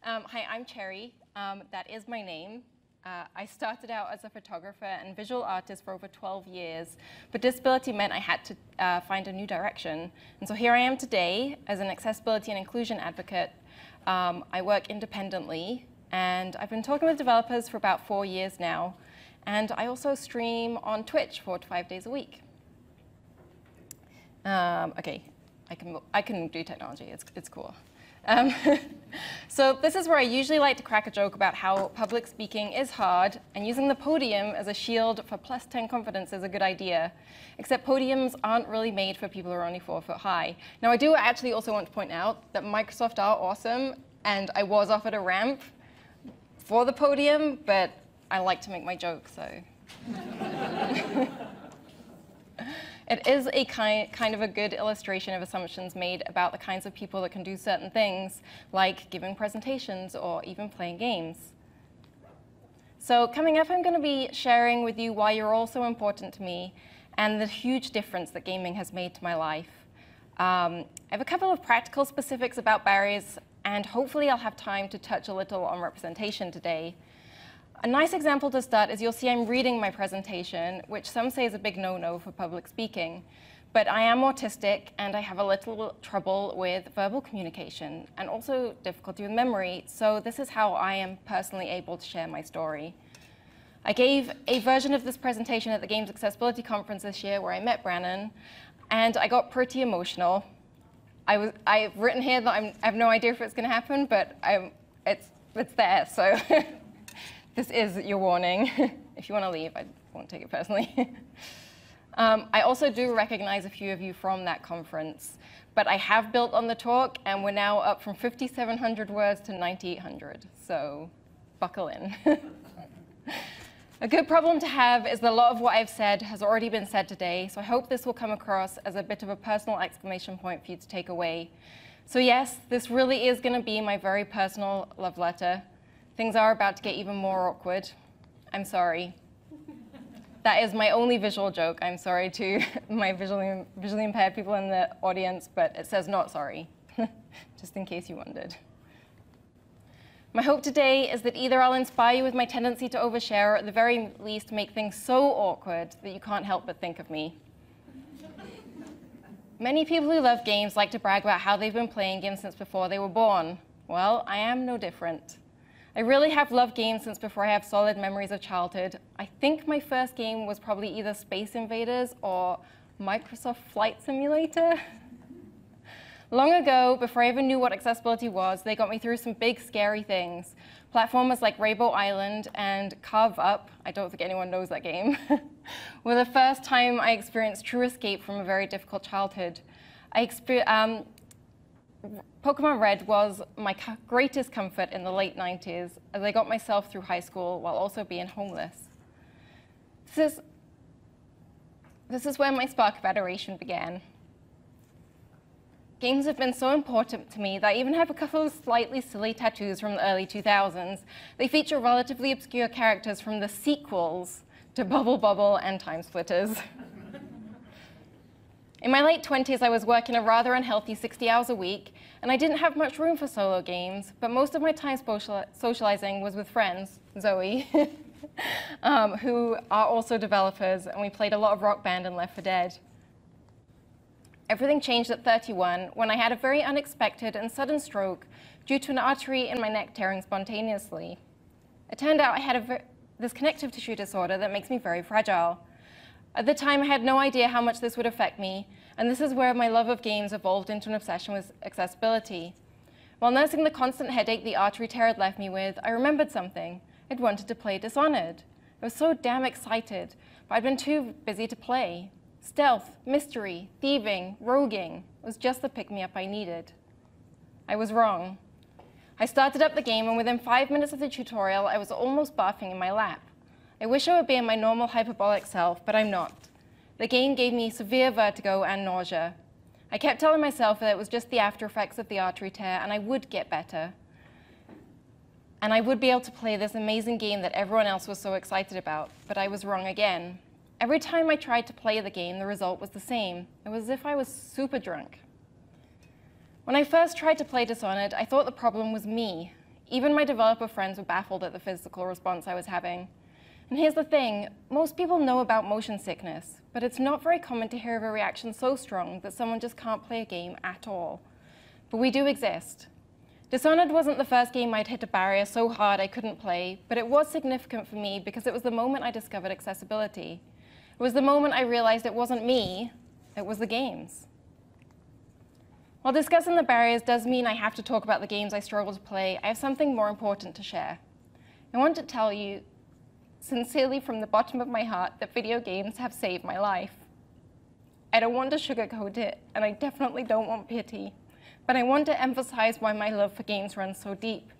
Hi, I'm Cherry. That is my name. I started out as a photographer and visual artist for over 12 years, but disability meant I had to find a new direction. And so here I am today as an accessibility and inclusion advocate. I work independently, and I've been talking with developers for about 4 years now. And I also stream on Twitch 4 to 5 days a week. Okay, I can do technology. It's cool. So this is where I usually like to crack a joke about how public speaking is hard, and using the podium as a shield for +10 confidence is a good idea. Except podiums aren't really made for people who are only 4 foot high. Now I do actually also want to point out that Microsoft are awesome, and I was offered a ramp for the podium, but I like to make my joke, so. It is a kind of a good illustration of assumptions made about the kinds of people that can do certain things, like giving presentations or even playing games. So coming up, I'm going to be sharing with you why you're all so important to me and the huge difference that gaming has made to my life. I have a couple of practical specifics about barriers, and hopefully I'll have time to touch a little on representation today. A nice example to start is you'll see I'm reading my presentation, which some say is a big no-no for public speaking. But I am autistic, and I have a little trouble with verbal communication, and also difficulty with memory, so this is how I am personally able to share my story. I gave a version of this presentation at the Games Accessibility Conference this year, where I met Brannon, and I got pretty emotional. I've written here that I have no idea if it's going to happen, but it's there, so. This is your warning. If you want to leave, I won't take it personally. I also do recognize a few of you from that conference, but I have built on the talk, and we're now up from 5,700 words to 9,800, so buckle in. A good problem to have is that a lot of what I've said has already been said today, so I hope this will come across as a bit of a personal exclamation point for you to take away. So yes, this really is going to be my very personal love letter. Things are about to get even more awkward. I'm sorry. That is my only visual joke. I'm sorry to my visually impaired people in the audience, but it says not sorry, just in case you wondered. My hope today is that either I'll inspire you with my tendency to overshare, or at the very least make things so awkward that you can't help but think of me. Many people who love games like to brag about how they've been playing games since before they were born. Well, I am no different. I really have loved games since before I have solid memories of childhood. I think my first game was probably either Space Invaders or Microsoft Flight Simulator. Long ago, before I even knew what accessibility was, they got me through some big, scary things. Platformers like Rainbow Island and Carve Up, I don't think anyone knows that game, were the first time I experienced true escape from a very difficult childhood. Pokemon Red was my greatest comfort in the late 90s, as I got myself through high school while also being homeless. This is where my spark of adoration began. Games have been so important to me that I even have a couple of slightly silly tattoos from the early 2000s. They feature relatively obscure characters from the sequels to Bubble Bobble and Time Splitters. In my late 20s, I was working a rather unhealthy 60 hours a week, and I didn't have much room for solo games, but most of my time socializing was with friends, Zoe, who are also developers, and we played a lot of Rock Band and Left 4 Dead. Everything changed at 31 when I had a very unexpected and sudden stroke due to an artery in my neck tearing spontaneously. It turned out I had this connective tissue disorder that makes me very fragile. At the time, I had no idea how much this would affect me, and this is where my love of games evolved into an obsession with accessibility. While nursing the constant headache the artery tear had left me with, I remembered something. I'd wanted to play Dishonored. I was so damn excited, but I'd been too busy to play. Stealth, mystery, thieving, roguing was just the pick-me-up I needed. I was wrong. I started up the game, and within 5 minutes of the tutorial, I was almost barfing in my lap. I wish I would be in my normal hyperbolic self, but I'm not. The game gave me severe vertigo and nausea. I kept telling myself that it was just the after effects of the artery tear, and I would get better. And I would be able to play this amazing game that everyone else was so excited about, but I was wrong again. Every time I tried to play the game, the result was the same. It was as if I was super drunk. When I first tried to play Dishonored, I thought the problem was me. Even my developer friends were baffled at the physical response I was having. And here's the thing, most people know about motion sickness, but it's not very common to hear of a reaction so strong that someone just can't play a game at all. But we do exist. Dishonored wasn't the first game I'd hit a barrier so hard I couldn't play, but it was significant for me because it was the moment I discovered accessibility. It was the moment I realized it wasn't me, it was the games. While discussing the barriers does mean I have to talk about the games I struggle to play, I have something more important to share. I want to tell you, sincerely from the bottom of my heart, that video games have saved my life. I don't want to sugarcoat it, and I definitely don't want pity, but I want to emphasize why my love for games runs so deep.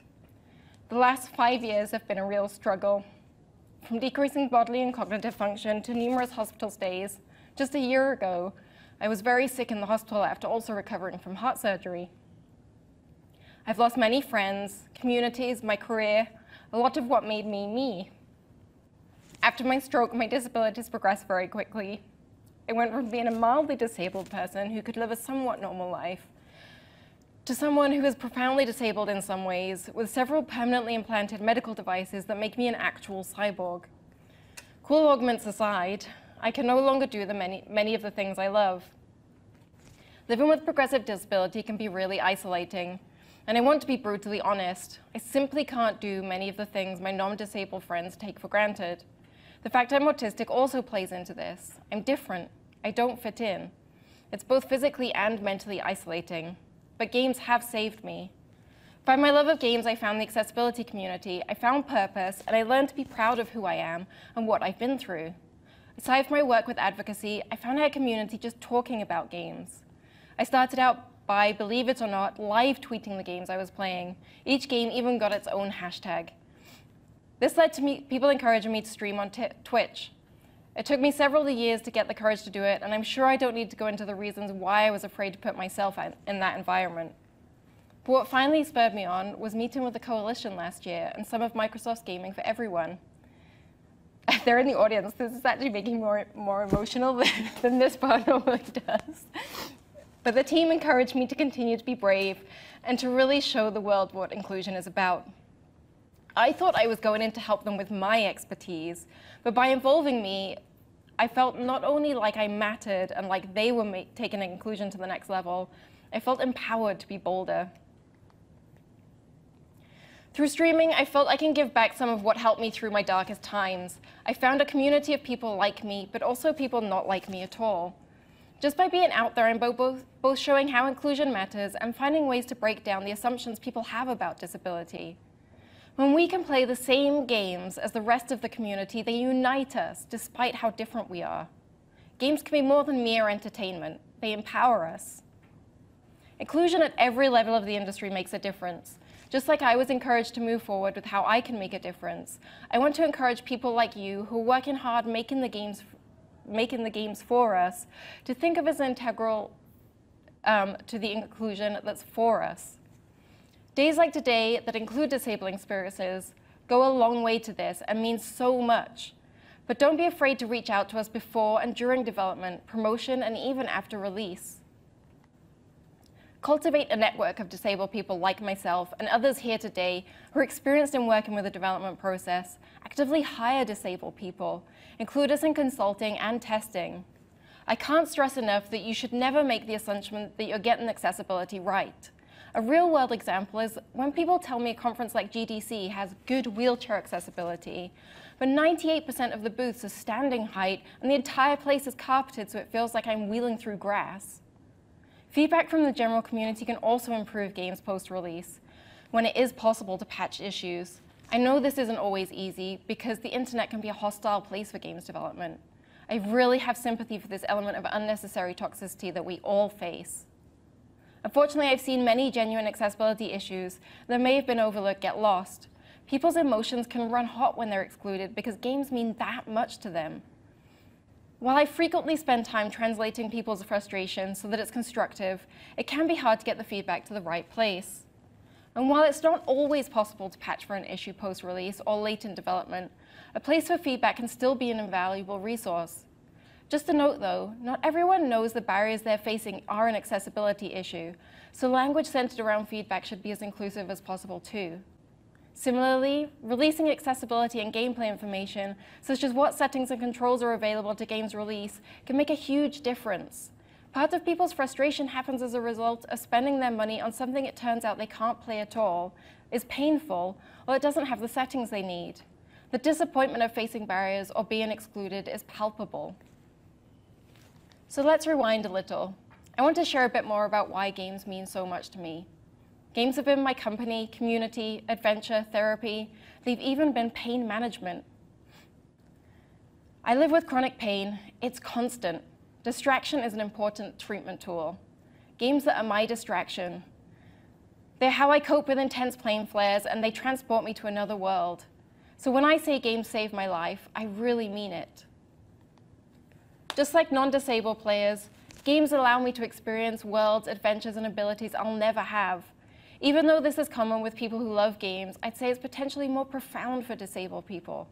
The last 5 years have been a real struggle. From decreasing bodily and cognitive function to numerous hospital stays, just a year ago, I was very sick in the hospital after also recovering from heart surgery. I've lost many friends, communities, my career, a lot of what made me me. After my stroke, my disabilities progressed very quickly. I went from being a mildly disabled person who could live a somewhat normal life to someone who is profoundly disabled in some ways, with several permanently implanted medical devices that make me an actual cyborg. Cool augments aside, I can no longer do many of the things I love. Living with progressive disability can be really isolating, and I want to be brutally honest. I simply can't do many of the things my non-disabled friends take for granted. The fact I'm autistic also plays into this. I'm different. I don't fit in. It's both physically and mentally isolating. But games have saved me. By my love of games, I found the accessibility community, I found purpose, and I learned to be proud of who I am and what I've been through. Aside from my work with advocacy, I found a community just talking about games. I started out by, believe it or not, live tweeting the games I was playing. Each game even got its own hashtag. This led to people encouraging me to stream on Twitch. It took me several years to get the courage to do it, and I'm sure I don't need to go into the reasons why I was afraid to put myself in that environment. But what finally spurred me on was meeting with the Coalition last year and some of Microsoft's Gaming for Everyone. They're in the audience. This is actually making me more emotional than this part normally does. But the team encouraged me to continue to be brave and to really show the world what inclusion is about. I thought I was going in to help them with my expertise, but by involving me, I felt not only like I mattered and like they were taking inclusion to the next level, I felt empowered to be bolder. Through streaming, I felt I can give back some of what helped me through my darkest times. I found a community of people like me, but also people not like me at all. Just by being out there, I'm both showing how inclusion matters and finding ways to break down the assumptions people have about disability. When we can play the same games as the rest of the community, they unite us despite how different we are. Games can be more than mere entertainment. They empower us. Inclusion at every level of the industry makes a difference. Just like I was encouraged to move forward with how I can make a difference, I want to encourage people like you who are working hard making the games for us to think of as integral to the inclusion that's for us. Days like today that include disabling experiences go a long way to this and mean so much. But don't be afraid to reach out to us before and during development, promotion, and even after release. Cultivate a network of disabled people like myself and others here today who are experienced in working with the development process. Actively hire disabled people. Include us in consulting and testing. I can't stress enough that you should never make the assumption that you're getting accessibility right. A real-world example is when people tell me a conference like GDC has good wheelchair accessibility, but 98% of the booths are standing height and the entire place is carpeted so it feels like I'm wheeling through grass. Feedback from the general community can also improve games post-release when it is possible to patch issues. I know this isn't always easy because the internet can be a hostile place for games development. I really have sympathy for this element of unnecessary toxicity that we all face. Unfortunately, I've seen many genuine accessibility issues that may have been overlooked get lost. People's emotions can run hot when they're excluded because games mean that much to them. While I frequently spend time translating people's frustration so that it's constructive, it can be hard to get the feedback to the right place. And while it's not always possible to patch for an issue post-release or late in development, a place for feedback can still be an invaluable resource. Just a note though, not everyone knows the barriers they're facing are an accessibility issue, so language centered around feedback should be as inclusive as possible too. Similarly, releasing accessibility and gameplay information, such as what settings and controls are available to games release, can make a huge difference. Part of people's frustration happens as a result of spending their money on something it turns out they can't play at all, is painful, or it doesn't have the settings they need. The disappointment of facing barriers or being excluded is palpable. So let's rewind a little. I want to share a bit more about why games mean so much to me. Games have been my company, community, adventure, therapy. They've even been pain management. I live with chronic pain. It's constant. Distraction is an important treatment tool. Games that are my distraction. They're how I cope with intense pain flares, and they transport me to another world. So when I say games save my life, I really mean it. Just like non-disabled players, games allow me to experience worlds, adventures, and abilities I'll never have. Even though this is common with people who love games, I'd say it's potentially more profound for disabled people.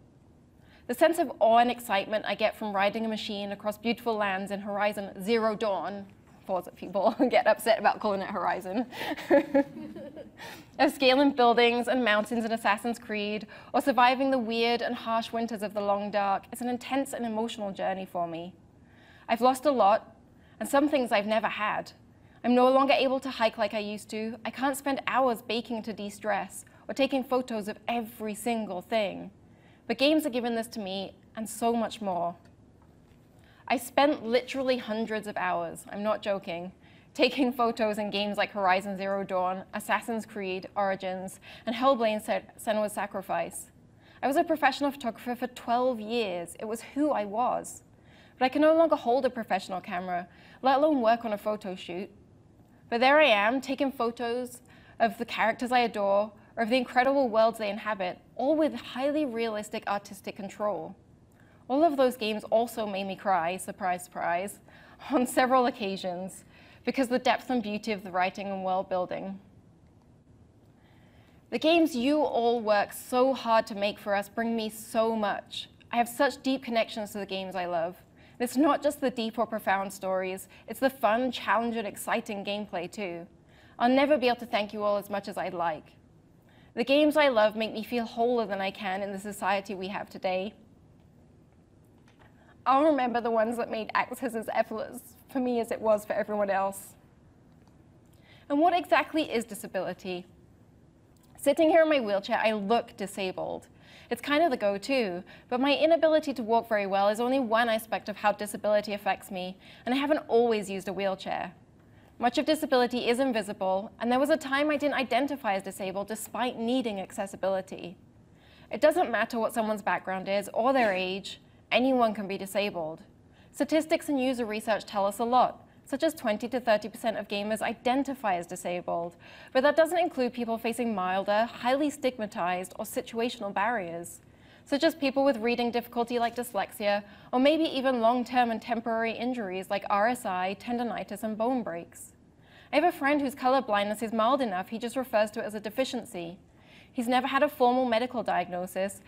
The sense of awe and excitement I get from riding a machine across beautiful lands in Horizon Zero Dawn, pause it, people get upset about calling it Horizon, of scaling buildings and mountains in Assassin's Creed, or surviving the weird and harsh winters of the Long Dark is an intense and emotional journey for me. I've lost a lot, and some things I've never had. I'm no longer able to hike like I used to. I can't spend hours baking to de-stress or taking photos of every single thing. But games have given this to me and so much more. I spent literally hundreds of hours, I'm not joking, taking photos in games like Horizon Zero Dawn, Assassin's Creed, Origins, and Hellblade: Senua's Sacrifice. I was a professional photographer for 12 years. It was who I was. But I can no longer hold a professional camera, let alone work on a photo shoot. But there I am, taking photos of the characters I adore, or of the incredible worlds they inhabit, all with highly realistic artistic control. All of those games also made me cry, surprise, surprise, on several occasions, because of the depth and beauty of the writing and world building. The games you all work so hard to make for us bring me so much. I have such deep connections to the games I love. It's not just the deep or profound stories, it's the fun, challenging, exciting gameplay too. I'll never be able to thank you all as much as I'd like. The games I love make me feel wholer than I can in the society we have today. I'll remember the ones that made access as effortless for me as it was for everyone else. And what exactly is disability? Sitting here in my wheelchair, I look disabled. It's kind of the go-to, but my inability to walk very well is only one aspect of how disability affects me, and I haven't always used a wheelchair. Much of disability is invisible, and there was a time I didn't identify as disabled despite needing accessibility. It doesn't matter what someone's background is or their age, anyone can be disabled. Statistics and user research tell us a lot, such as 20 to 30% of gamers identify as disabled, but that doesn't include people facing milder, highly stigmatized, or situational barriers, such as people with reading difficulty like dyslexia, or maybe even long-term and temporary injuries like RSI, tendonitis, and bone breaks. I have a friend whose color blindness is mild enough he just refers to it as a deficiency. He's never had a formal medical diagnosis,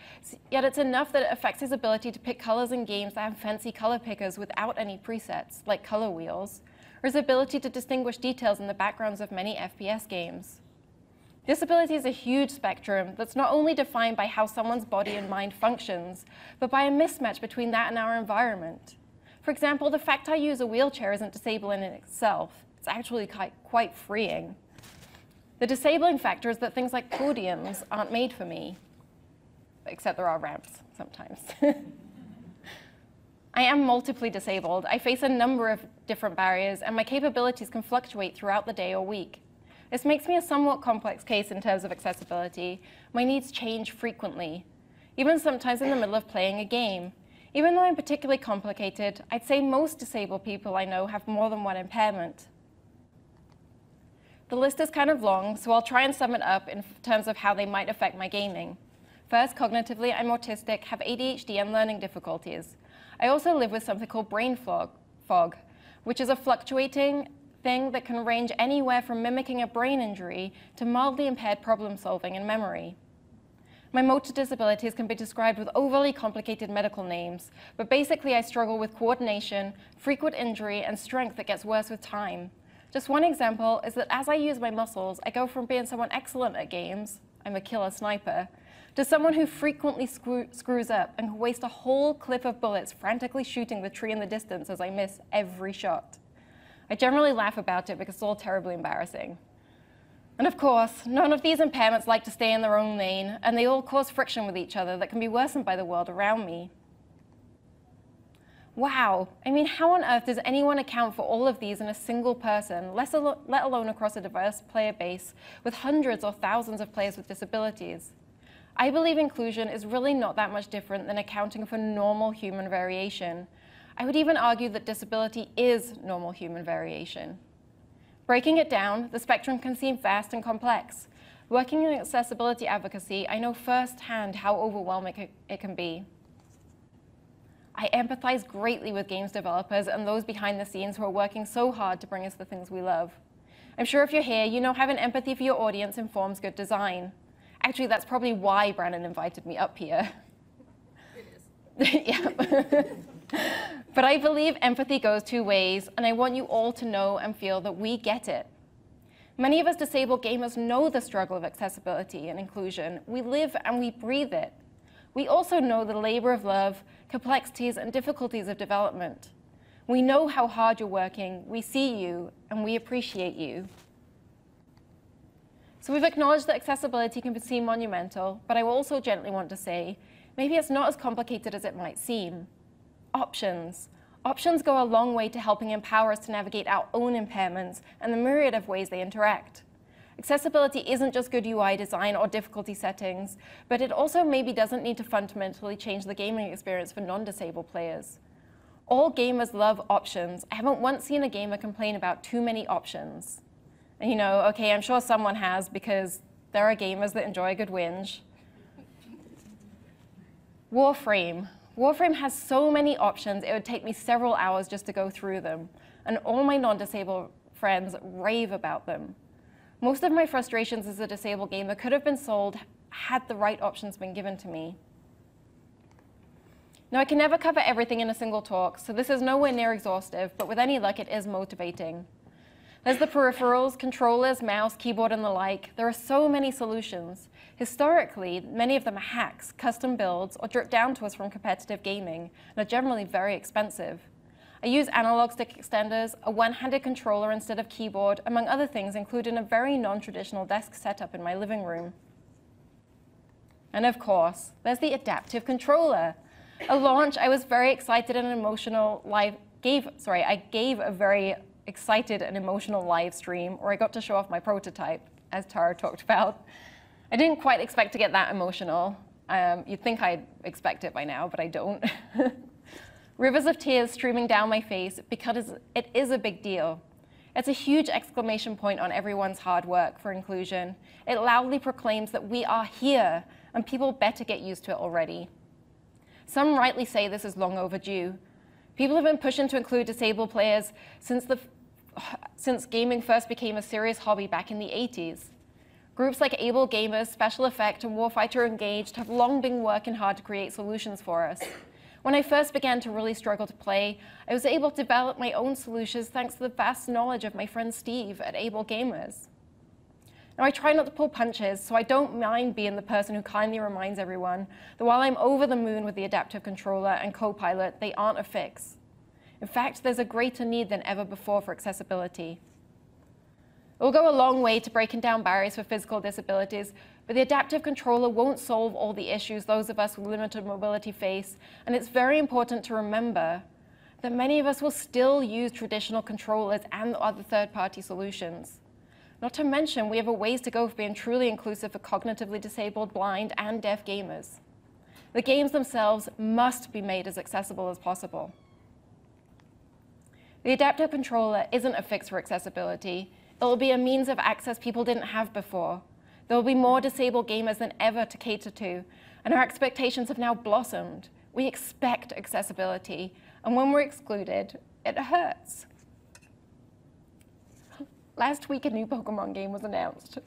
yet it's enough that it affects his ability to pick colors in games that have fancy color pickers without any presets, like color wheels, or his ability to distinguish details in the backgrounds of many FPS games. Disability is a huge spectrum that's not only defined by how someone's body and mind functions, but by a mismatch between that and our environment. For example, the fact I use a wheelchair isn't disabling in itself. It's actually quite freeing. The disabling factor is that things like podiums aren't made for me, except there are ramps sometimes. I am multiply disabled. I face a number of different barriers, and my capabilities can fluctuate throughout the day or week. This makes me a somewhat complex case in terms of accessibility. My needs change frequently, even sometimes in the middle of playing a game. Even though I'm particularly complicated, I'd say most disabled people I know have more than one impairment. The list is kind of long, so I'll try and sum it up in terms of how they might affect my gaming. First, cognitively, I'm autistic, have ADHD and learning difficulties. I also live with something called brain fog, which is a fluctuating thing that can range anywhere from mimicking a brain injury to mildly impaired problem solving and memory. My motor disabilities can be described with overly complicated medical names, but basically I struggle with coordination, frequent injury, and strength that gets worse with time. Just one example is that as I use my muscles, I go from being someone excellent at games, I'm a killer sniper, to someone who frequently screws up and can waste a whole clip of bullets frantically shooting the tree in the distance as I miss every shot. I generally laugh about it because it's all terribly embarrassing. And of course, none of these impairments like to stay in their own lane, and they all cause friction with each other that can be worsened by the world around me. Wow, I mean, how on earth does anyone account for all of these in a single person, let alone across a diverse player base with hundreds or thousands of players with disabilities? I believe inclusion is really not that much different than accounting for normal human variation. I would even argue that disability is normal human variation. Breaking it down, the spectrum can seem vast and complex. Working in accessibility advocacy, I know firsthand how overwhelming it can be. I empathize greatly with games developers and those behind the scenes who are working so hard to bring us the things we love. I'm sure if you're here, you know having empathy for your audience informs good design. Actually, that's probably why Brandon invited me up here. It is. Yeah. But I believe empathy goes two ways, and I want you all to know and feel that we get it. Many of us disabled gamers know the struggle of accessibility and inclusion. We live and we breathe it. We also know the labor of love, complexities, and difficulties of development. We know how hard you're working, we see you, and we appreciate you. So we've acknowledged that accessibility can seem monumental, but I also gently want to say, maybe it's not as complicated as it might seem. Options. Options go a long way to helping empower us to navigate our own impairments and the myriad of ways they interact. Accessibility isn't just good UI design or difficulty settings, but it also maybe doesn't need to fundamentally change the gaming experience for non-disabled players. All gamers love options. I haven't once seen a gamer complain about too many options. And you know, okay, I'm sure someone has because there are gamers that enjoy a good whinge. Warframe. Warframe has so many options, it would take me several hours just to go through them. And all my non-disabled friends rave about them. Most of my frustrations as a disabled gamer could have been solved had the right options been given to me. Now, I can never cover everything in a single talk, so this is nowhere near exhaustive, but with any luck, it is motivating. There's the peripherals, controllers, mouse, keyboard, and the like. There are so many solutions. Historically, many of them are hacks, custom builds, or drip down to us from competitive gaming, and are generally very expensive. I use analog stick extenders, a one-handed controller instead of keyboard, among other things included in a very non-traditional desk setup in my living room. And of course, there's the adaptive controller. At launch, I was very excited and emotional. I gave a very excited and emotional live stream where I got to show off my prototype, as Tara talked about. I didn't quite expect to get that emotional. You'd think I'd expect it by now, but I don't. Rivers of tears streaming down my face because it is a big deal. It's a huge exclamation point on everyone's hard work for inclusion. It loudly proclaims that we are here, and people better get used to it already. Some rightly say this is long overdue. People have been pushing to include disabled players since gaming first became a serious hobby back in the 80s. Groups like Able Gamers, Special Effect, and Warfighter Engaged have long been working hard to create solutions for us. When I first began to really struggle to play, I was able to develop my own solutions thanks to the vast knowledge of my friend Steve at Able Gamers. Now, I try not to pull punches, so I don't mind being the person who kindly reminds everyone that while I'm over the moon with the adaptive controller and Copilot, they aren't a fix. In fact, there's a greater need than ever before for accessibility. It will go a long way to breaking down barriers for physical disabilities, but the adaptive controller won't solve all the issues those of us with limited mobility face, and it's very important to remember that many of us will still use traditional controllers and other third-party solutions. Not to mention, we have a ways to go for being truly inclusive for cognitively disabled, blind, and deaf gamers. The games themselves must be made as accessible as possible. The adaptive controller isn't a fix for accessibility. It will be a means of access people didn't have before. There will be more disabled gamers than ever to cater to, and our expectations have now blossomed. We expect accessibility, and when we're excluded, it hurts. Last week, a new Pokemon game was announced,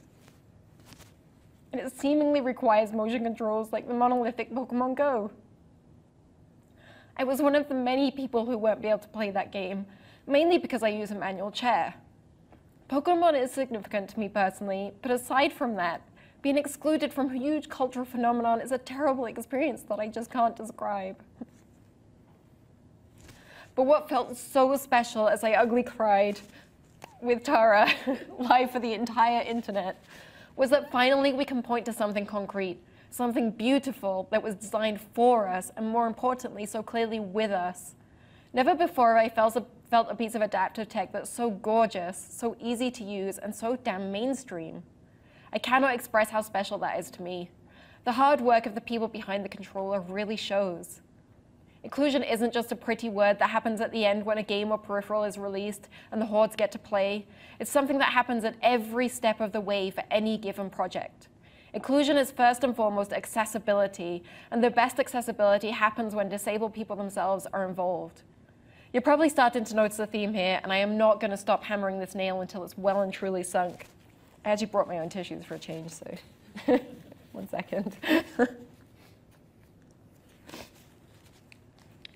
and it seemingly requires motion controls like the monolithic Pokemon Go. I was one of the many people who won't be able to play that game, mainly because I use a manual chair. Pokemon is significant to me personally, but aside from that, Being excluded from a huge cultural phenomenon is a terrible experience that I just can't describe. But what felt so special as I ugly cried with Tara live for the entire internet was that finally we can point to something concrete, something beautiful that was designed for us, and more importantly, so clearly with us. Never before have I felt a piece of adaptive tech that's so gorgeous, so easy to use, and so damn mainstream. I cannot express how special that is to me. The hard work of the people behind the controller really shows. Inclusion isn't just a pretty word that happens at the end when a game or peripheral is released and the hordes get to play. It's something that happens at every step of the way for any given project. Inclusion is first and foremost accessibility, and the best accessibility happens when disabled people themselves are involved. You're probably starting to notice a theme here, and I am not going to stop hammering this nail until it's well and truly sunk. I actually brought my own tissues for a change, so 1 second.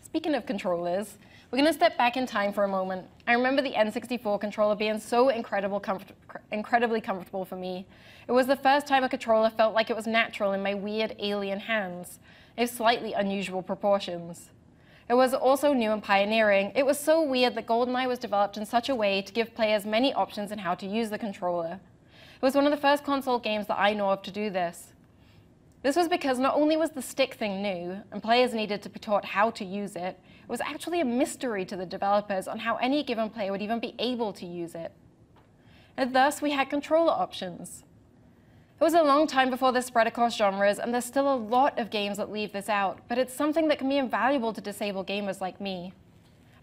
Speaking of controllers, we're going to step back in time for a moment. I remember the N64 controller being so incredibly comfortable for me. It was the first time a controller felt like it was natural in my weird alien hands. It has slightly unusual proportions. It was also new and pioneering. It was so weird that GoldenEye was developed in such a way to give players many options in how to use the controller. It was one of the first console games that I know of to do this. This was because not only was the stick thing new, and players needed to be taught how to use it, it was actually a mystery to the developers on how any given player would even be able to use it. And thus, we had controller options. It was a long time before this spread across genres, and there's still a lot of games that leave this out, but it's something that can be invaluable to disabled gamers like me.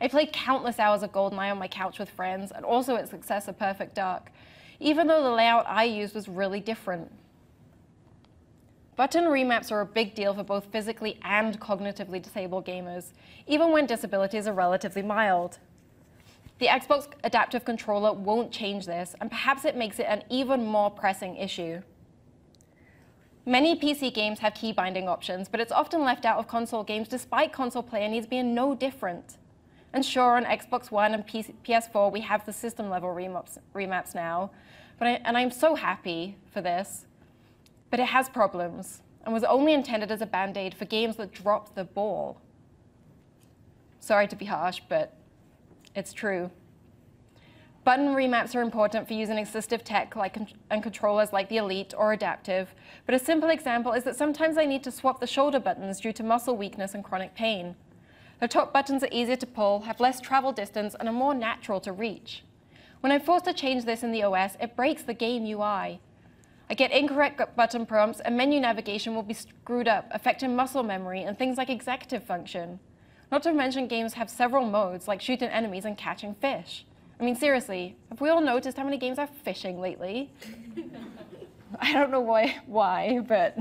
I played countless hours of GoldenEye on my couch with friends, and also its successor, Perfect Dark, even though the layout I used was really different. Button remaps are a big deal for both physically and cognitively disabled gamers, even when disabilities are relatively mild. The Xbox Adaptive Controller won't change this, and perhaps it makes it an even more pressing issue. Many PC games have key binding options, but it's often left out of console games despite console player needs being no different. And sure, on Xbox One and PS4, we have the system-level remaps now, and I'm so happy for this. But it has problems, and was only intended as a band-aid for games that dropped the ball. Sorry to be harsh, but it's true. Button remaps are important for using assistive tech and controllers like the Elite or Adaptive, but a simple example is that sometimes I need to swap the shoulder buttons due to muscle weakness and chronic pain. The top buttons are easier to pull, have less travel distance, and are more natural to reach. When I'm forced to change this in the OS, it breaks the game UI. I get incorrect button prompts, and menu navigation will be screwed up, affecting muscle memory and things like executive function. Not to mention games have several modes, like shooting enemies and catching fish. I mean, seriously, have we all noticed how many games have fishing lately? I don't know why, but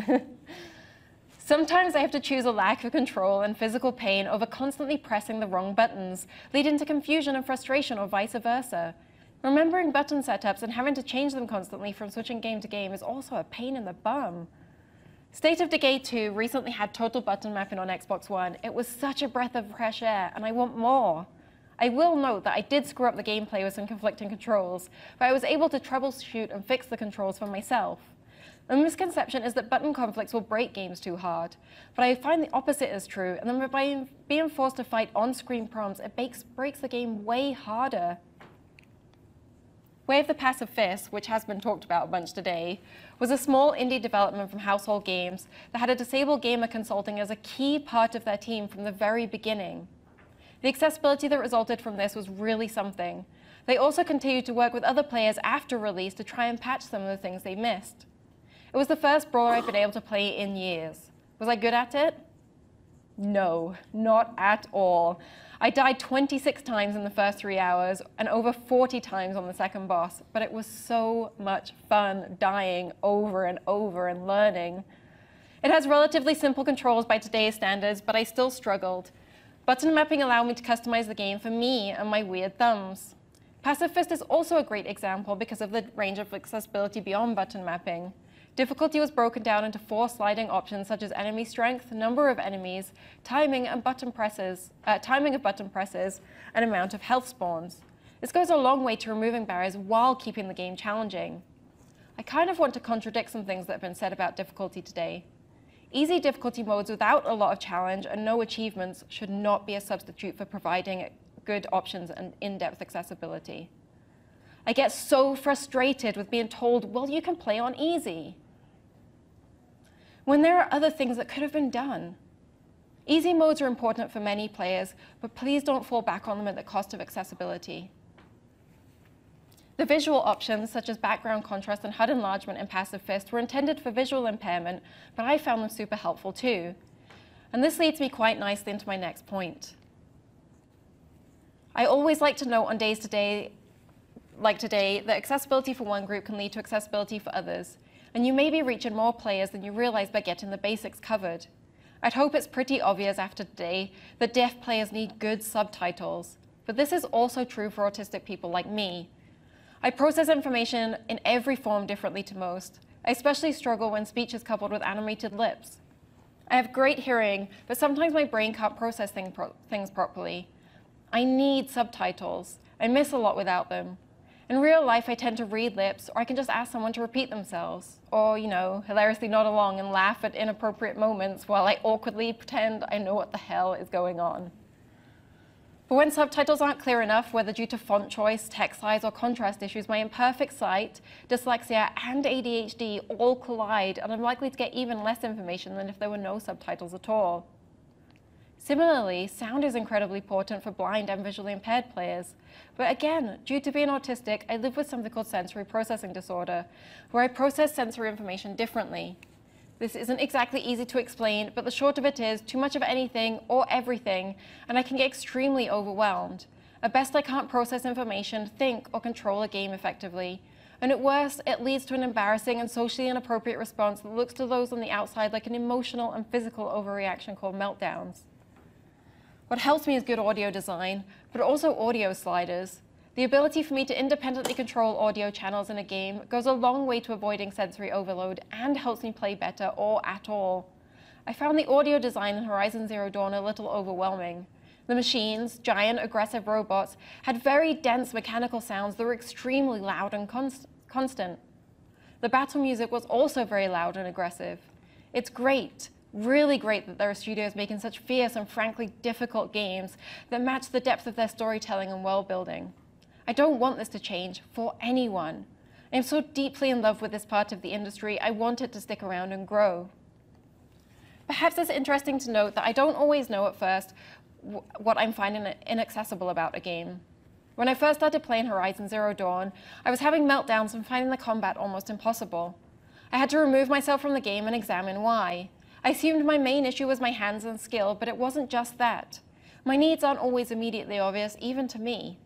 sometimes I have to choose a lack of control and physical pain over constantly pressing the wrong buttons, leading to confusion and frustration or vice versa. Remembering button setups and having to change them constantly from switching game to game is also a pain in the bum. State of Decay 2 recently had total button mapping on Xbox One. It was such a breath of fresh air, and I want more. I will note that I did screw up the gameplay with some conflicting controls, but I was able to troubleshoot and fix the controls for myself. The misconception is that button conflicts will break games too hard, but I find the opposite is true, and then by being forced to fight on-screen prompts, it breaks the game way harder. Way of the Passive Fist, which has been talked about a bunch today, was a small indie development from Household Games that had a disabled gamer consulting as a key part of their team from the very beginning. The accessibility that resulted from this was really something. They also continued to work with other players after release to try and patch some of the things they missed. It was the first brawler I've been able to play in years. Was I good at it? No, not at all. I died 26 times in the first 3 hours and over 40 times on the second boss, but it was so much fun dying over and over and learning. It has relatively simple controls by today's standards, but I still struggled. Button mapping allowed me to customize the game for me and my weird thumbs. Passive Fist is also a great example because of the range of accessibility beyond button mapping. Difficulty was broken down into 4 sliding options such as enemy strength, number of enemies, timing of button presses, and amount of health spawns. This goes a long way to removing barriers while keeping the game challenging. I kind of want to contradict some things that have been said about difficulty today. Easy difficulty modes without a lot of challenge and no achievements should not be a substitute for providing good options and in-depth accessibility. I get so frustrated with being told, well, you can play on easy, when there are other things that could have been done. Easy modes are important for many players, but please don't fall back on them at the cost of accessibility. The visual options, such as background contrast and HUD enlargement in Passive Fist, were intended for visual impairment, but I found them super helpful too. And this leads me quite nicely into my next point. I always like to note on days like today that accessibility for one group can lead to accessibility for others, and you may be reaching more players than you realize by getting the basics covered. I'd hope it's pretty obvious after today that deaf players need good subtitles, but this is also true for autistic people like me. I process information in every form differently to most. I especially struggle when speech is coupled with animated lips. I have great hearing, but sometimes my brain can't process things properly. I need subtitles. I miss a lot without them. In real life, I tend to read lips, or I can just ask someone to repeat themselves, or, hilariously nod along and laugh at inappropriate moments while I awkwardly pretend I know what the hell is going on. But when subtitles aren't clear enough, whether due to font choice, text size, or contrast issues, my imperfect sight, dyslexia, and ADHD all collide, and I'm likely to get even less information than if there were no subtitles at all. Similarly, sound is incredibly important for blind and visually impaired players. But again, due to being autistic, I live with something called sensory processing disorder, where I process sensory information differently. This isn't exactly easy to explain, but the short of it is too much of anything or everything, and I can get extremely overwhelmed. At best, I can't process information, think, or control a game effectively. And at worst, it leads to an embarrassing and socially inappropriate response that looks to those on the outside like an emotional and physical overreaction called meltdowns. What helps me is good audio design, but also audio sliders. The ability for me to independently control audio channels in a game goes a long way to avoiding sensory overload and helps me play better or at all. I found the audio design in Horizon Zero Dawn a little overwhelming. The machines, giant aggressive robots, had very dense mechanical sounds that were extremely loud and constant. The battle music was also very loud and aggressive. It's great, really great that there are studios making such fierce and frankly difficult games that match the depth of their storytelling and world building. I don't want this to change for anyone. I'm so deeply in love with this part of the industry, I want it to stick around and grow. Perhaps it's interesting to note that I don't always know at first what I'm finding inaccessible about a game. When I first started playing Horizon Zero Dawn, I was having meltdowns and finding the combat almost impossible. I had to remove myself from the game and examine why. I assumed my main issue was my hands and skill, but it wasn't just that. My needs aren't always immediately obvious, even to me.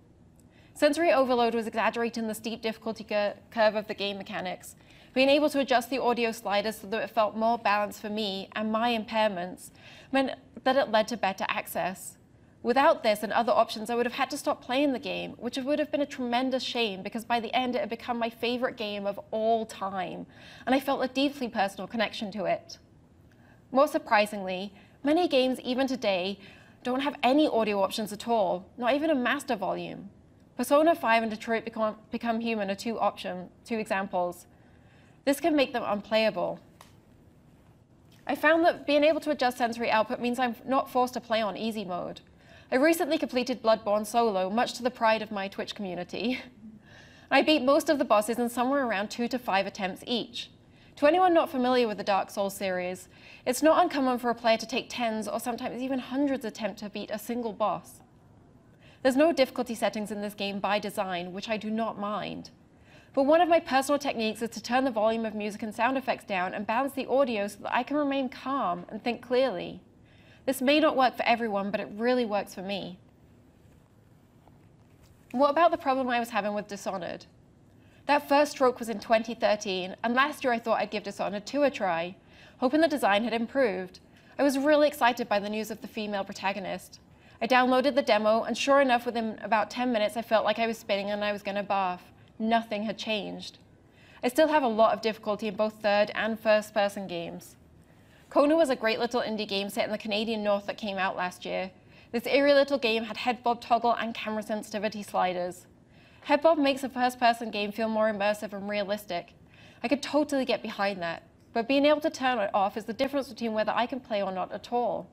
Sensory overload was exaggerating the steep difficulty curve of the game mechanics. Being able to adjust the audio sliders so that it felt more balanced for me and my impairments meant that it led to better access. Without this and other options, I would have had to stop playing the game, which would have been a tremendous shame because by the end it had become my favorite game of all time, and I felt a deeply personal connection to it. More surprisingly, many games, even today, don't have any audio options at all, not even a master volume. Persona 5 and Detroit Become Human are two examples. This can make them unplayable. I found that being able to adjust sensory output means I'm not forced to play on easy mode. I recently completed Bloodborne solo, much to the pride of my Twitch community. I beat most of the bosses in somewhere around 2 to 5 attempts each. To anyone not familiar with the Dark Souls series, it's not uncommon for a player to take tens or sometimes even hundreds of attempts to beat a single boss. There's no difficulty settings in this game by design, which I do not mind. But one of my personal techniques is to turn the volume of music and sound effects down and balance the audio so that I can remain calm and think clearly. This may not work for everyone, but it really works for me. What about the problem I was having with Dishonored? That first stroke was in 2013, and last year I thought I'd give Dishonored 2 a try, hoping the design had improved. I was really excited by the news of the female protagonist. I downloaded the demo, and sure enough, within about 10 minutes, I felt like I was spinning and I was going to barf. Nothing had changed. I still have a lot of difficulty in both third and first-person games. KONA was a great little indie game set in the Canadian North that came out last year. This eerie little game had head bob toggle and camera sensitivity sliders. Head bob makes a first-person game feel more immersive and realistic. I could totally get behind that, but being able to turn it off is the difference between whether I can play or not at all.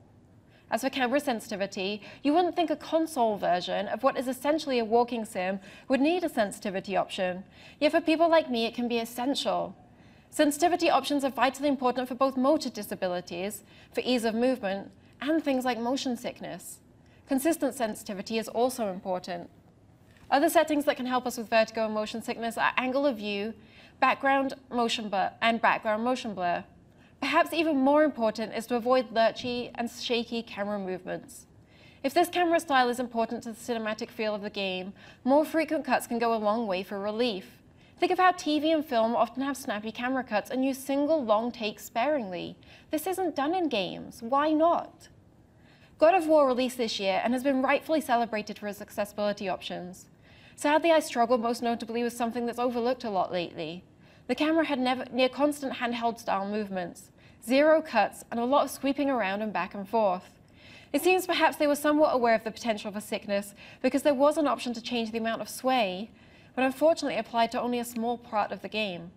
As for camera sensitivity, you wouldn't think a console version of what is essentially a walking sim would need a sensitivity option, yet for people like me it can be essential. Sensitivity options are vitally important for both motor disabilities, for ease of movement, and things like motion sickness. Consistent sensitivity is also important. Other settings that can help us with vertigo and motion sickness are angle of view, background motion blur, and background motion blur. Perhaps even more important is to avoid lurchy and shaky camera movements. If this camera style is important to the cinematic feel of the game, more frequent cuts can go a long way for relief. Think of how TV and film often have snappy camera cuts and use single long takes sparingly. This isn't done in games. Why not? God of War released this year and has been rightfully celebrated for its accessibility options. Sadly, I struggled most notably with something that's overlooked a lot lately. The camera had near constant handheld style movements, zero cuts, and a lot of sweeping around and back and forth. It seems perhaps they were somewhat aware of the potential for sickness because there was an option to change the amount of sway, but unfortunately applied to only a small part of the game.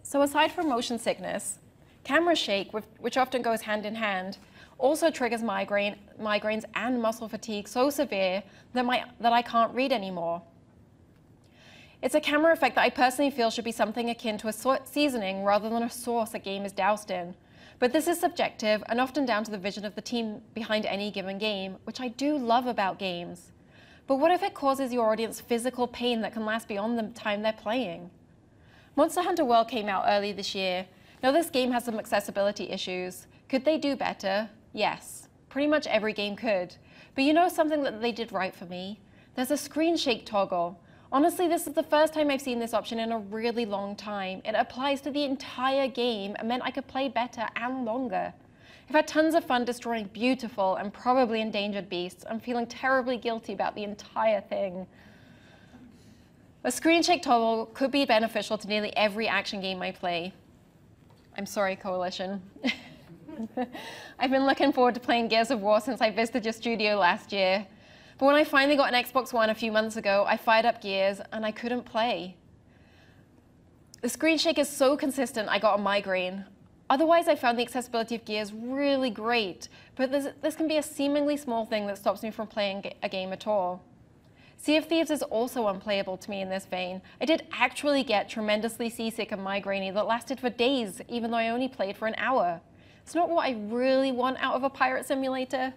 So aside from motion sickness, camera shake, which often goes hand in hand, also triggers migraines and muscle fatigue so severe that I can't read anymore. It's a camera effect that I personally feel should be something akin to a seasoning rather than a sauce a game is doused in. But this is subjective and often down to the vision of the team behind any given game, which I do love about games. But what if it causes your audience physical pain that can last beyond the time they're playing? Monster Hunter World came out early this year. Now this game has some accessibility issues. Could they do better? Yes, pretty much every game could. But you know something that they did right for me? There's a screen shake toggle. Honestly, this is the first time I've seen this option in a really long time. It applies to the entire game and meant I could play better and longer. I've had tons of fun destroying beautiful and probably endangered beasts. I'm feeling terribly guilty about the entire thing. A screen shake toggle could be beneficial to nearly every action game I play. I'm sorry, Coalition. I've been looking forward to playing Gears of War since I visited your studio last year. But when I finally got an Xbox One a few months ago, I fired up Gears and I couldn't play. The screen shake is so consistent, I got a migraine. Otherwise, I found the accessibility of Gears really great, but this can be a seemingly small thing that stops me from playing a game at all. Sea of Thieves is also unplayable to me in this vein. I did actually get tremendously seasick and migraine-y that lasted for days, even though I only played for an hour. It's not what I really want out of a pirate simulator.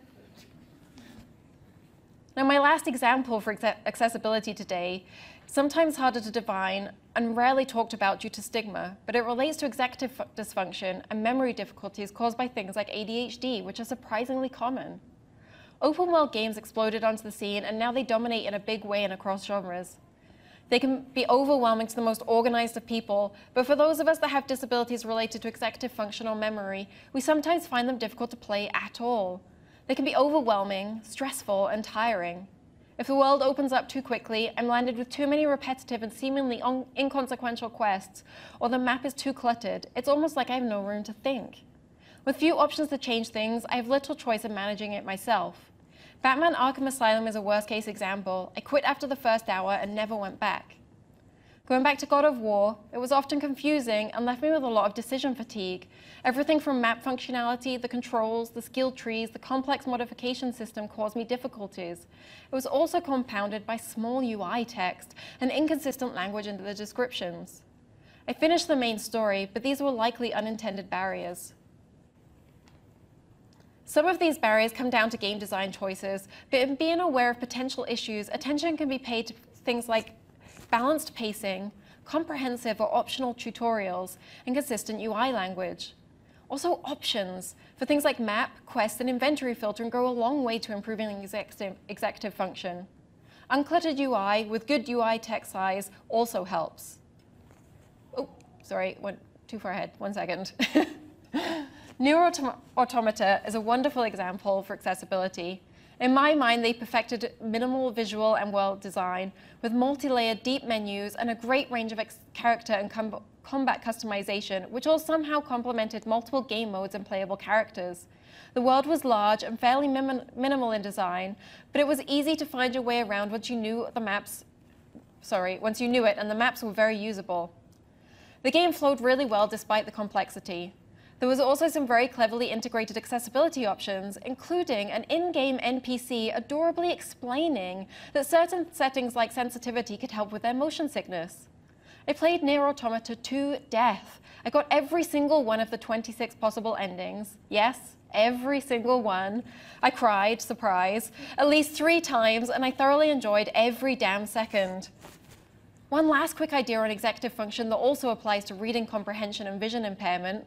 Now, my last example for accessibility today, sometimes harder to define and rarely talked about due to stigma, but it relates to executive dysfunction and memory difficulties caused by things like ADHD, which are surprisingly common. Open world games exploded onto the scene, and now they dominate in a big way and across genres. They can be overwhelming to the most organized of people, but for those of us that have disabilities related to executive function or memory, we sometimes find them difficult to play at all. They can be overwhelming, stressful, and tiring. If the world opens up too quickly, I'm landed with too many repetitive and seemingly inconsequential quests, or the map is too cluttered, it's almost like I have no room to think. With few options to change things, I have little choice in managing it myself. Batman Arkham Asylum is a worst-case example. I quit after the first hour and never went back. Going back to God of War, it was often confusing and left me with a lot of decision fatigue. Everything from map functionality, the controls, the skill trees, the complex modification system caused me difficulties. It was also compounded by small UI text and inconsistent language in the descriptions. I finished the main story, but these were likely unintended barriers. Some of these barriers come down to game design choices, but in being aware of potential issues, attention can be paid to things like balanced pacing, comprehensive or optional tutorials, and consistent UI language. Also options for things like map, quest, and inventory filtering go a long way to improving executive function. Uncluttered UI with good UI text size also helps. Oh, sorry, went too far ahead, 1 second. Neuro Automata is a wonderful example for accessibility. In my mind, they perfected minimal visual and world design with multi-layered deep menus and a great range of character and combat customization, which all somehow complemented multiple game modes and playable characters. The world was large and fairly minimal in design, but it was easy to find your way around once you knew it and the maps were very usable. The game flowed really well despite the complexity. There was also some very cleverly integrated accessibility options, including an in-game NPC adorably explaining that certain settings like sensitivity could help with their motion sickness. I played NieR Automata to death. I got every single one of the 26 possible endings. Yes, every single one. I cried, surprise, at least 3 times, and I thoroughly enjoyed every damn second. One last quick idea on executive function that also applies to reading comprehension and vision impairment.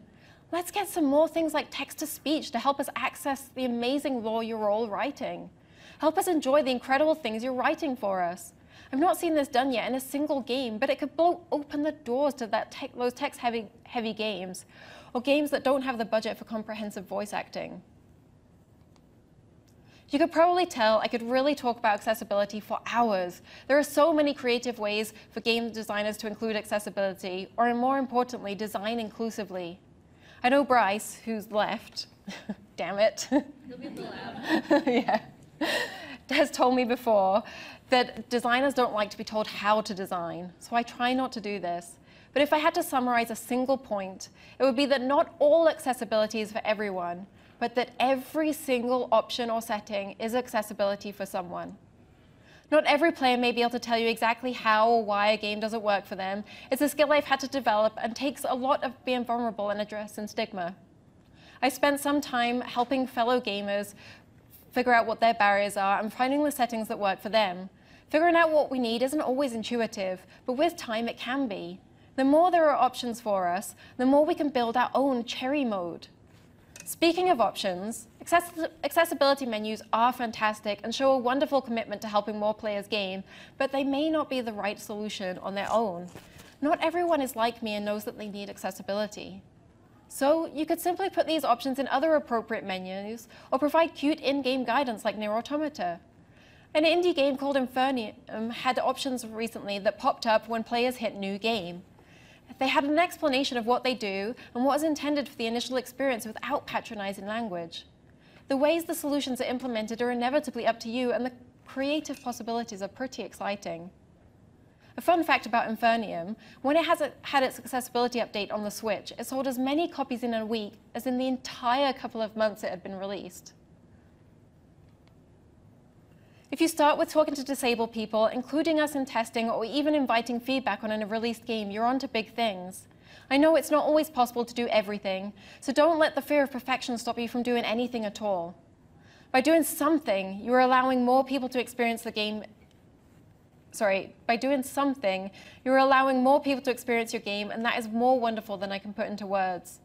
Let's get some more things like text-to-speech to help us access the amazing lore you're all writing. Help us enjoy the incredible things you're writing for us. I've not seen this done yet in a single game, but it could blow open the doors to those text-heavy games, or games that don't have the budget for comprehensive voice acting. You could probably tell I could really talk about accessibility for hours. There are so many creative ways for game designers to include accessibility, or more importantly, design inclusively. I know Bryce, who's left, damn it. He'll be in the lab. Yeah. Has told me before that designers don't like to be told how to design, so I try not to do this. But if I had to summarize a single point, it would be that not all accessibility is for everyone, but that every single option or setting is accessibility for someone. Not every player may be able to tell you exactly how or why a game doesn't work for them. It's a skill I've had to develop and takes a lot of being vulnerable and addressing stigma. I spent some time helping fellow gamers figure out what their barriers are and finding the settings that work for them. Figuring out what we need isn't always intuitive, but with time it can be. The more there are options for us, the more we can build our own cherry mode. Speaking of options, accessibility menus are fantastic and show a wonderful commitment to helping more players game, but they may not be the right solution on their own. Not everyone is like me and knows that they need accessibility. So you could simply put these options in other appropriate menus or provide cute in-game guidance like NieR Automata. An indie game called Infernium had options recently that popped up when players hit New Game. They had an explanation of what they do and what is intended for the initial experience without patronizing language. The ways the solutions are implemented are inevitably up to you, and the creative possibilities are pretty exciting. A fun fact about Infernium, when it had its accessibility update on the Switch, it sold as many copies in a week as in the entire couple of months it had been released. If you start with talking to disabled people, including us in testing, or even inviting feedback on a released game, you're on to big things. I know it's not always possible to do everything, so don't let the fear of perfection stop you from doing anything at all. By doing something, you're allowing more people to experience the game. By doing something, you're allowing more people to experience your game, and that is more wonderful than I can put into words.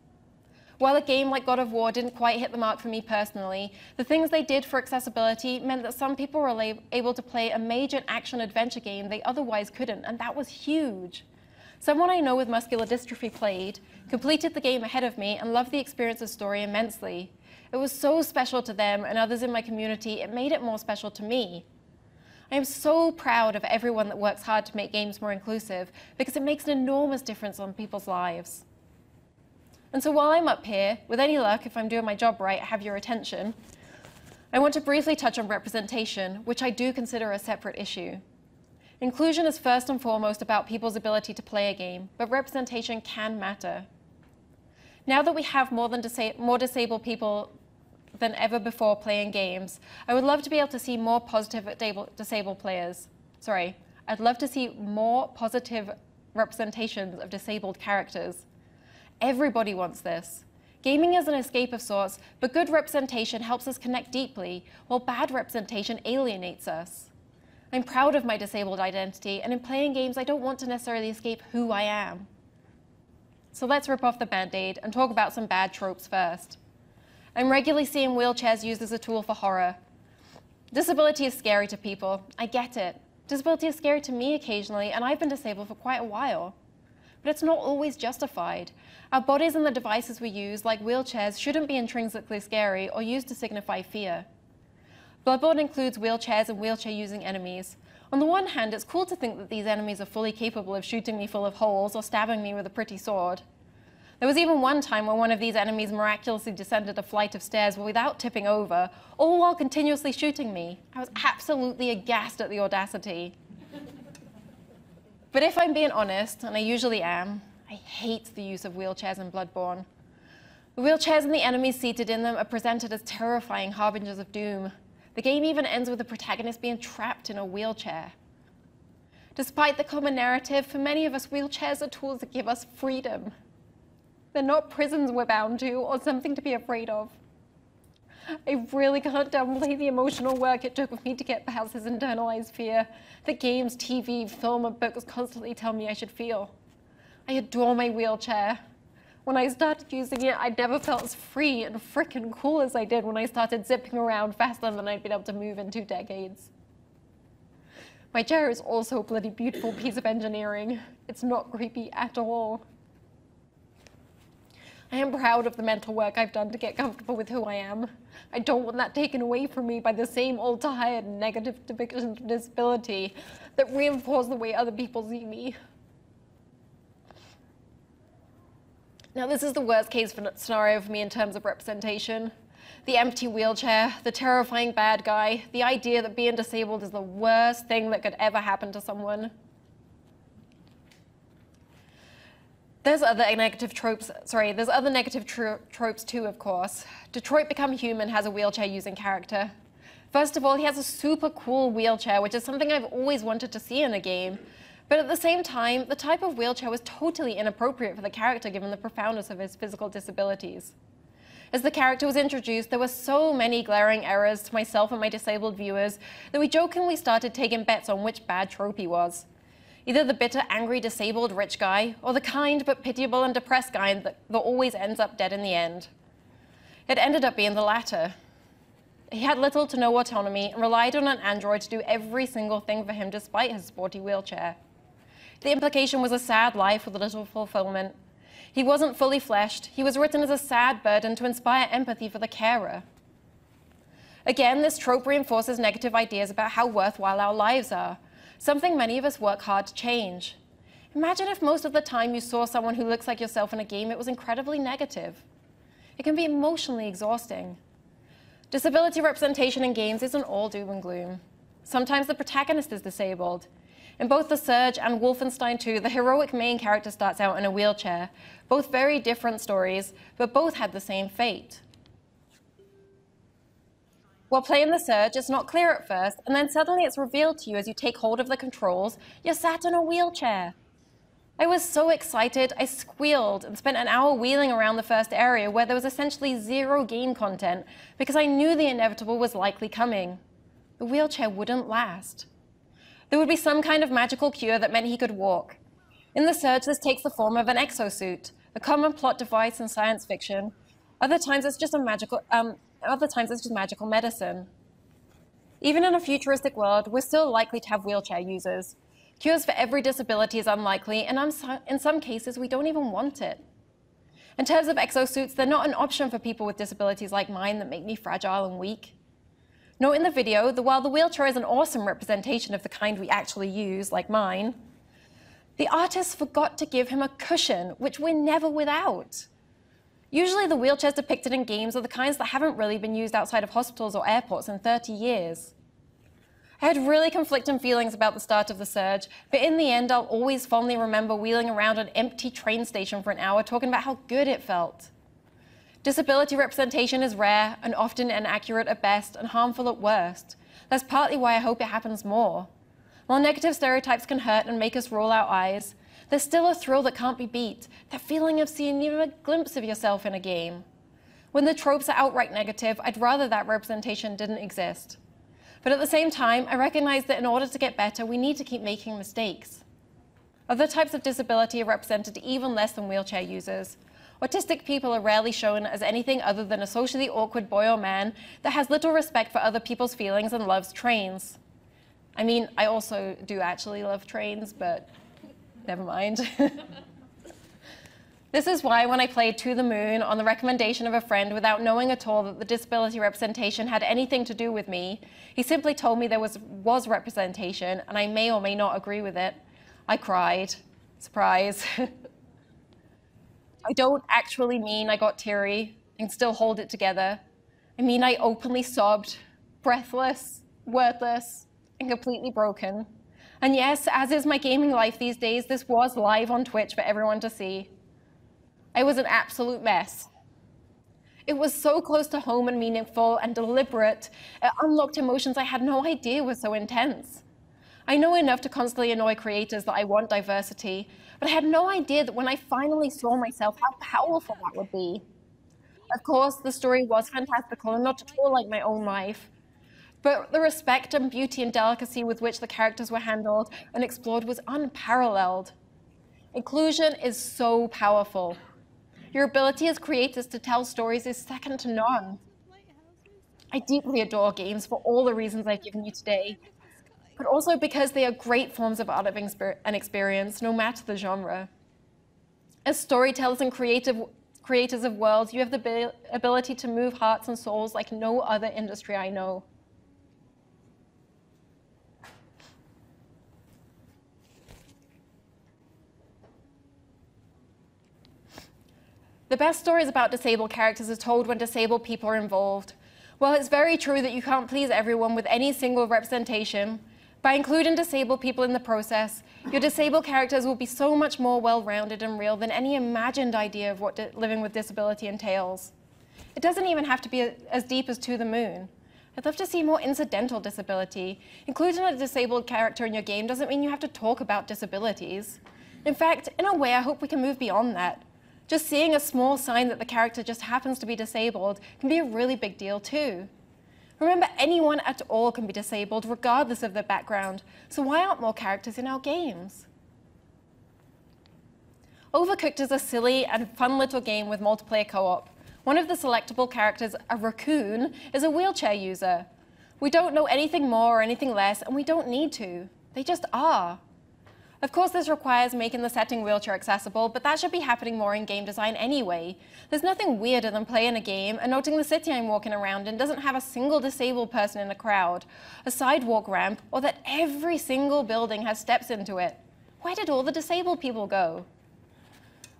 While a game like God of War didn't quite hit the mark for me personally, the things they did for accessibility meant that some people were able to play a major action-adventure game they otherwise couldn't, and that was huge. Someone I know with muscular dystrophy played, completed the game ahead of me, and loved the experience of story immensely. It was so special to them and others in my community, it made it more special to me. I am so proud of everyone that works hard to make games more inclusive, because it makes an enormous difference on people's lives. And so while I'm up here, with any luck, if I'm doing my job right, I have your attention, I want to briefly touch on representation, which I do consider a separate issue. Inclusion is first and foremost about people's ability to play a game, but representation can matter. Now that we have more disabled people than ever before playing games, I would love to be able to see more positive disabled players. I'd love to see more positive representations of disabled characters. Everybody wants this. Gaming is an escape of sorts, but good representation helps us connect deeply, while bad representation alienates us. I'm proud of my disabled identity, and in playing games, I don't want to necessarily escape who I am. So let's rip off the Band-Aid and talk about some bad tropes first. I'm regularly seeing wheelchairs used as a tool for horror. Disability is scary to people. I get it. Disability is scary to me occasionally, and I've been disabled for quite a while. But it's not always justified. Our bodies and the devices we use, like wheelchairs, shouldn't be intrinsically scary or used to signify fear. Bloodborne includes wheelchairs and wheelchair-using enemies. On the one hand, it's cool to think that these enemies are fully capable of shooting me full of holes or stabbing me with a pretty sword. There was even one time when one of these enemies miraculously descended a flight of stairs without tipping over, all while continuously shooting me. I was absolutely aghast at the audacity. But if I'm being honest, and I usually am, I hate the use of wheelchairs in Bloodborne. The wheelchairs and the enemies seated in them are presented as terrifying harbingers of doom. The game even ends with the protagonist being trapped in a wheelchair. Despite the common narrative, for many of us, wheelchairs are tools that give us freedom. They're not prisons we're bound to or something to be afraid of. I really can't downplay the emotional work it took for me to get past this internalized fear that games, TV, film, and books constantly tell me I should feel. I adore my wheelchair. When I started using it, I never felt as free and frickin' cool as I did when I started zipping around faster than I'd been able to move in 2 decades. My chair is also a bloody beautiful piece of engineering. It's not creepy at all. I am proud of the mental work I've done to get comfortable with who I am. I don't want that taken away from me by the same old tired negative depictions of disability that reinforce the way other people see me. Now, this is the worst case scenario for me in terms of representation. The empty wheelchair, the terrifying bad guy, the idea that being disabled is the worst thing that could ever happen to someone. There's other negative tropes too, of course. Detroit Become Human has a wheelchair-using character. First of all, he has a super cool wheelchair, which is something I've always wanted to see in a game. But at the same time, the type of wheelchair was totally inappropriate for the character given the profoundness of his physical disabilities. As the character was introduced, there were so many glaring errors to myself and my disabled viewers that we jokingly started taking bets on which bad trope he was. Either the bitter, angry, disabled rich guy, or the kind but pitiable and depressed guy that always ends up dead in the end. It ended up being the latter. He had little to no autonomy and relied on an android to do every single thing for him despite his sporty wheelchair. The implication was a sad life with little fulfillment. He wasn't fully fleshed. He was written as a sad burden to inspire empathy for the carer. Again, this trope reinforces negative ideas about how worthwhile our lives are, something many of us work hard to change. Imagine if most of the time you saw someone who looks like yourself in a game, it was incredibly negative. It can be emotionally exhausting. Disability representation in games isn't all doom and gloom. Sometimes the protagonist is disabled. In both The Surge and Wolfenstein 2, the heroic main character starts out in a wheelchair. Both very different stories, but both had the same fate. While playing The Surge, it's not clear at first, and then suddenly it's revealed to you as you take hold of the controls, you're sat in a wheelchair. I was so excited, I squealed and spent an hour wheeling around the first area where there was essentially zero game content because I knew the inevitable was likely coming. The wheelchair wouldn't last. There would be some kind of magical cure that meant he could walk. In The Surge, this takes the form of an exosuit, a common plot device in science fiction. Other times it's just magical medicine. Even in a futuristic world, we're still likely to have wheelchair users. Cures for every disability is unlikely, and in some cases, we don't even want it. In terms of exosuits, they're not an option for people with disabilities like mine that make me fragile and weak. Note in the video that while the wheelchair is an awesome representation of the kind we actually use, like mine, the artist forgot to give him a cushion, which we're never without. Usually the wheelchairs depicted in games are the kinds that haven't really been used outside of hospitals or airports in 30 years. I had really conflicting feelings about the start of The Surge, but in the end I'll always fondly remember wheeling around an empty train station for an hour talking about how good it felt. Disability representation is rare and often inaccurate at best and harmful at worst. That's partly why I hope it happens more. While negative stereotypes can hurt and make us roll our eyes, there's still a thrill that can't be beat, that feeling of seeing even a glimpse of yourself in a game. When the tropes are outright negative, I'd rather that representation didn't exist. But at the same time, I recognize that in order to get better, we need to keep making mistakes. Other types of disability are represented even less than wheelchair users. Autistic people are rarely shown as anything other than a socially awkward boy or man that has little respect for other people's feelings and loves trains. I mean, I also do actually love trains, but never mind. This is why when I played To the Moon on the recommendation of a friend without knowing at all that the disability representation had anything to do with me, he simply told me there was representation and I may or may not agree with it, I cried. Surprise. I don't actually mean I got teary and still hold it together. I mean I openly sobbed, breathless, wordless, and completely broken. And yes, as is my gaming life these days, this was live on Twitch for everyone to see. I was an absolute mess. It was so close to home and meaningful and deliberate. It unlocked emotions I had no idea were so intense. I know enough to constantly annoy creators that I want diversity, but I had no idea that when I finally saw myself, how powerful that would be. Of course, the story was fantastical and not at all like my own life, but the respect and beauty and delicacy with which the characters were handled and explored was unparalleled. Inclusion is so powerful. Your ability as creators to tell stories is second to none. I deeply adore games for all the reasons I've given you today, but also because they are great forms of art and experience, no matter the genre. As storytellers and creators of worlds, you have the ability to move hearts and souls like no other industry I know. The best stories about disabled characters are told when disabled people are involved. While it's very true that you can't please everyone with any single representation, by including disabled people in the process, your disabled characters will be so much more well-rounded and real than any imagined idea of what living with disability entails. It doesn't even have to be as deep as To the Moon. I'd love to see more incidental disability. Including a disabled character in your game doesn't mean you have to talk about disabilities. In fact, in a way, I hope we can move beyond that. Just seeing a small sign that the character just happens to be disabled can be a really big deal too. Remember, anyone at all can be disabled regardless of their background, so why aren't more characters in our games? Overcooked is a silly and fun little game with multiplayer co-op. One of the selectable characters, a raccoon, is a wheelchair user. We don't know anything more or anything less, and we don't need to. They just are. Of course, this requires making the setting wheelchair accessible, but that should be happening more in game design anyway. There's nothing weirder than playing a game and noting the city I'm walking around in doesn't have a single disabled person in the crowd, a sidewalk ramp, or that every single building has steps into it. Where did all the disabled people go?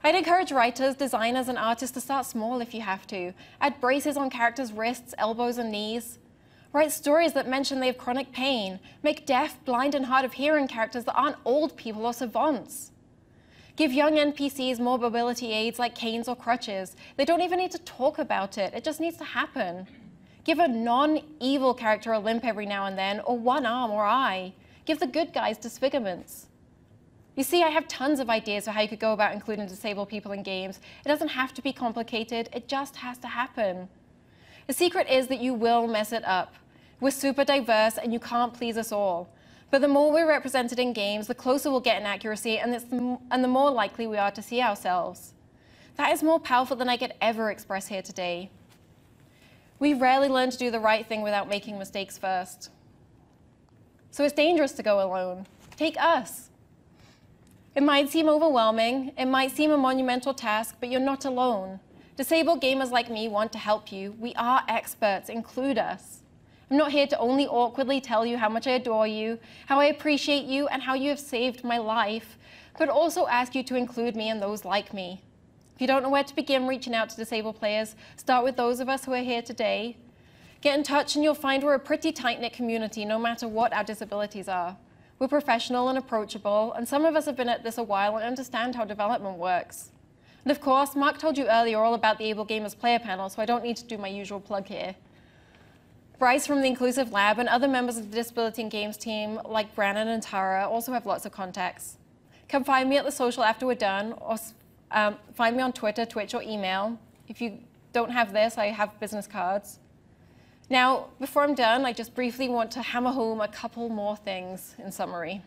I'd encourage writers, designers, and artists to start small if you have to. Add braces on characters' wrists, elbows, and knees. Write stories that mention they have chronic pain. Make deaf, blind, and hard of hearing characters that aren't old people or savants. Give young NPCs more mobility aids like canes or crutches. They don't even need to talk about it. It just needs to happen. Give a non-evil character a limp every now and then, or one arm or eye. Give the good guys disfigurements. You see, I have tons of ideas for how you could go about including disabled people in games. It doesn't have to be complicated. It just has to happen. The secret is that you will mess it up. We're super diverse and you can't please us all. But the more we're represented in games, the closer we'll get in accuracy and the more likely we are to see ourselves. That is more powerful than I could ever express here today. We rarely learn to do the right thing without making mistakes first. So it's dangerous to go alone. Take us. It might seem overwhelming, it might seem a monumental task, but you're not alone. Disabled gamers like me want to help you. We are experts, include us. I'm not here to only awkwardly tell you how much I adore you, how I appreciate you, and how you have saved my life, but also ask you to include me and those like me. If you don't know where to begin reaching out to disabled players, start with those of us who are here today. Get in touch and you'll find we're a pretty tight-knit community no matter what our disabilities are. We're professional and approachable, and some of us have been at this a while and understand how development works. And of course, Mark told you earlier all about the Able Gamers player panel, so I don't need to do my usual plug here. Bryce from the Inclusive Lab and other members of the Disability in Games team, like Brannon and Tara, also have lots of contacts. Come find me at the social after we're done, or find me on Twitter, Twitch, or email. If you don't have this, I have business cards. Now, before I'm done, I just briefly want to hammer home a couple more things in summary.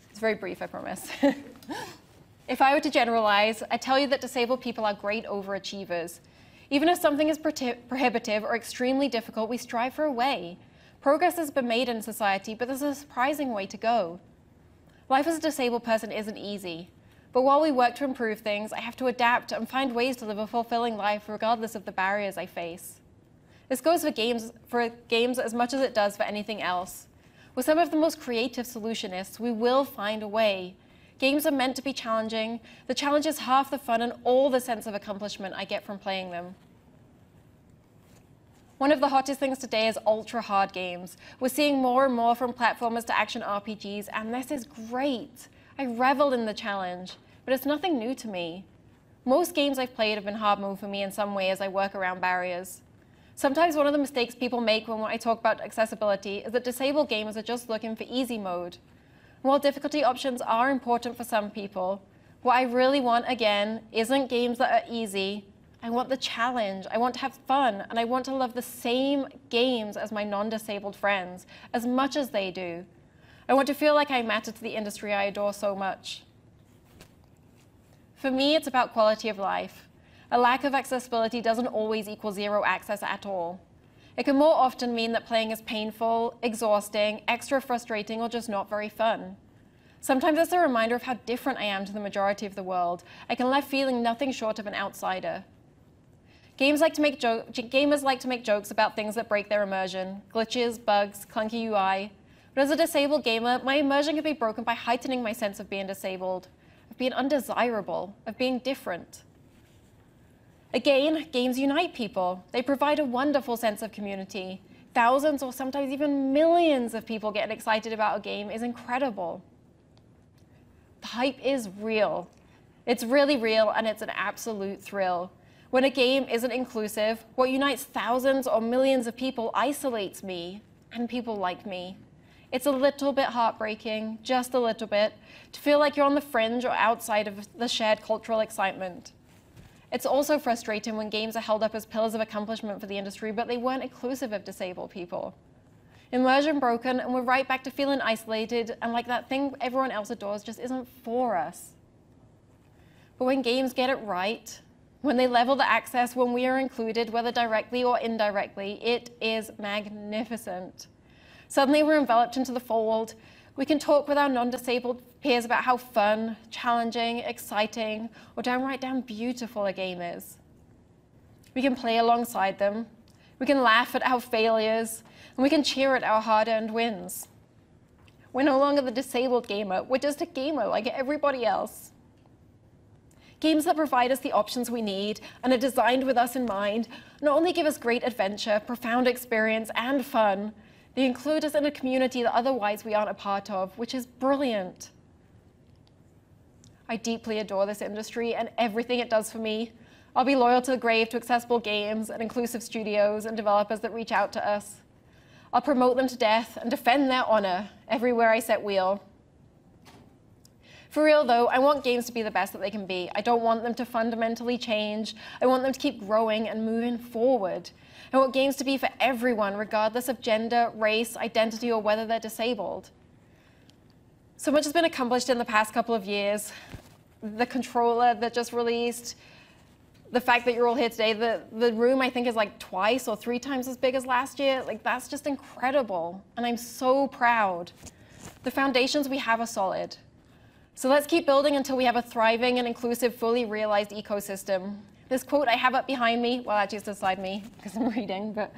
It's very brief, I promise. If I were to generalize, I tell you that disabled people are great overachievers. Even if something is prohibitive or extremely difficult, we strive for a way. Progress has been made in society, but there's a surprising way to go. Life as a disabled person isn't easy. But while we work to improve things, I have to adapt and find ways to live a fulfilling life regardless of the barriers I face. This goes for games as much as it does for anything else. With some of the most creative solutionists, we will find a way. Games are meant to be challenging. The challenge is half the fun and all the sense of accomplishment I get from playing them. One of the hottest things today is ultra-hard games. We're seeing more and more from platformers to action RPGs, and this is great. I revel in the challenge, but it's nothing new to me. Most games I've played have been hard mode for me in some way as I work around barriers. Sometimes one of the mistakes people make when I talk about accessibility is that disabled gamers are just looking for easy mode. While difficulty options are important for some people, what I really want, again, isn't games that are easy. I want the challenge, I want to have fun, and I want to love the same games as my non-disabled friends, as much as they do. I want to feel like I matter to the industry I adore so much. For me, it's about quality of life. A lack of accessibility doesn't always equal zero access at all. It can more often mean that playing is painful, exhausting, extra frustrating, or just not very fun. Sometimes it's a reminder of how different I am to the majority of the world. I can leave feeling nothing short of an outsider. Gamers like to make jokes about things that break their immersion, glitches, bugs, clunky UI. But as a disabled gamer, my immersion can be broken by heightening my sense of being disabled, of being undesirable, of being different. Again, games unite people. They provide a wonderful sense of community. Thousands or sometimes even millions of people getting excited about a game is incredible. The hype is real. It's really real, and it's an absolute thrill. When a game isn't inclusive, what unites thousands or millions of people isolates me and people like me. It's a little bit heartbreaking, just a little bit, to feel like you're on the fringe or outside of the shared cultural excitement. It's also frustrating when games are held up as pillars of accomplishment for the industry, but they weren't inclusive of disabled people. Immersion broken, and we're right back to feeling isolated, and like that thing everyone else adores just isn't for us. But when games get it right, when they level the access, when we are included, whether directly or indirectly, it is magnificent. Suddenly we're enveloped into the fold. We can talk with our non-disabled peers about how fun, challenging, exciting, or downright damn beautiful a game is. We can play alongside them. We can laugh at our failures, and we can cheer at our hard-earned wins. We're no longer the disabled gamer. We're just a gamer like everybody else. Games that provide us the options we need and are designed with us in mind not only give us great adventure, profound experience, and fun, they include us in a community that otherwise we aren't a part of, which is brilliant. I deeply adore this industry and everything it does for me. I'll be loyal to the grave to accessible games and inclusive studios and developers that reach out to us. I'll promote them to death and defend their honor everywhere I set wheel. For real though, I want games to be the best that they can be. I don't want them to fundamentally change. I want them to keep growing and moving forward. I want games to be for everyone, regardless of gender, race, identity, or whether they're disabled. So much has been accomplished in the past couple of years. The controller that just released, the fact that you're all here today, the room I think is like twice or 3 times as big as last year. Like, that's just incredible, and I'm so proud. The foundations we have are solid. So let's keep building until we have a thriving and inclusive, fully realized ecosystem. This quote I have up behind me, well, actually it's beside me because I'm reading, but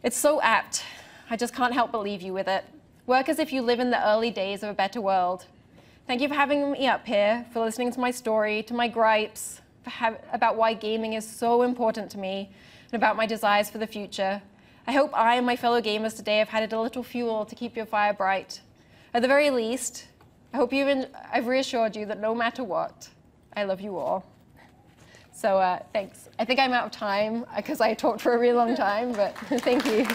it's so apt. I just can't help but leave you with it. Work as if you live in the early days of a better world. Thank you for having me up here, for listening to my story, to my gripes, about why gaming is so important to me, and about my desires for the future. I hope I and my fellow gamers today have added a little fuel to keep your fire bright. At the very least, I hope I've reassured you that no matter what, I love you all. So thanks. I think I'm out of time because I talked for a really long time, but thank you.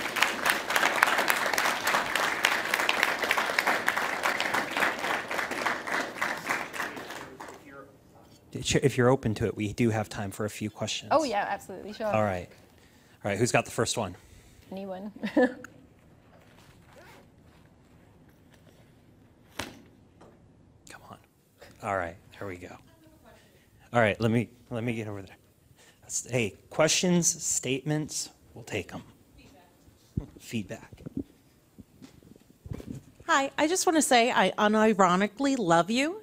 If you're open to it, we do have time for a few questions. Oh yeah, absolutely, sure. All right. All right, who's got the first one? Anyone? Come on. All right, here we go. All right, let me get over there. Hey, questions, statements, we'll take them. Feedback. Hi, I just want to say I unironically love you,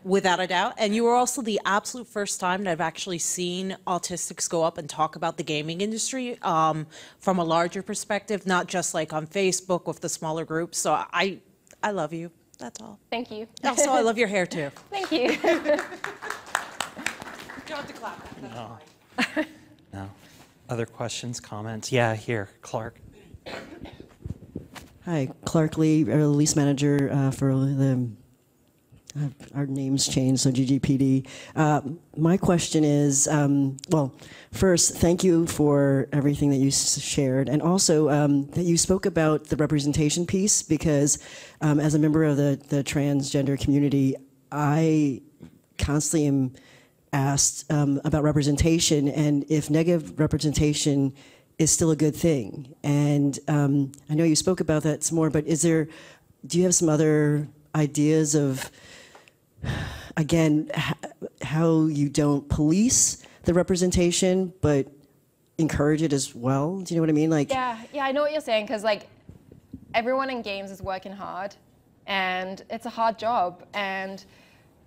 Without a doubt. And you were also the absolute first time that I've actually seen autistics go up and talk about the gaming industry from a larger perspective, not just like on Facebook with the smaller groups. So I love you. That's all. Thank you. Also, I love your hair too. Thank you. You don't have to clap. No. No. Other questions, comments? Yeah, here, Clark. Hi, Clark Lee, lease manager for the, our names changed, so GGPD. My question is, well, first, thank you for everything that you shared, and also that you spoke about the representation piece, because as a member of the transgender community, I constantly am asked about representation, and if negative representation is still a good thing. And I know you spoke about that some more, but do you have some other ideas of, again, how you don't police the representation, but encourage it as well? Do you know what I mean? Like, Yeah, I know what you're saying, because like everyone in games is working hard, and it's a hard job, and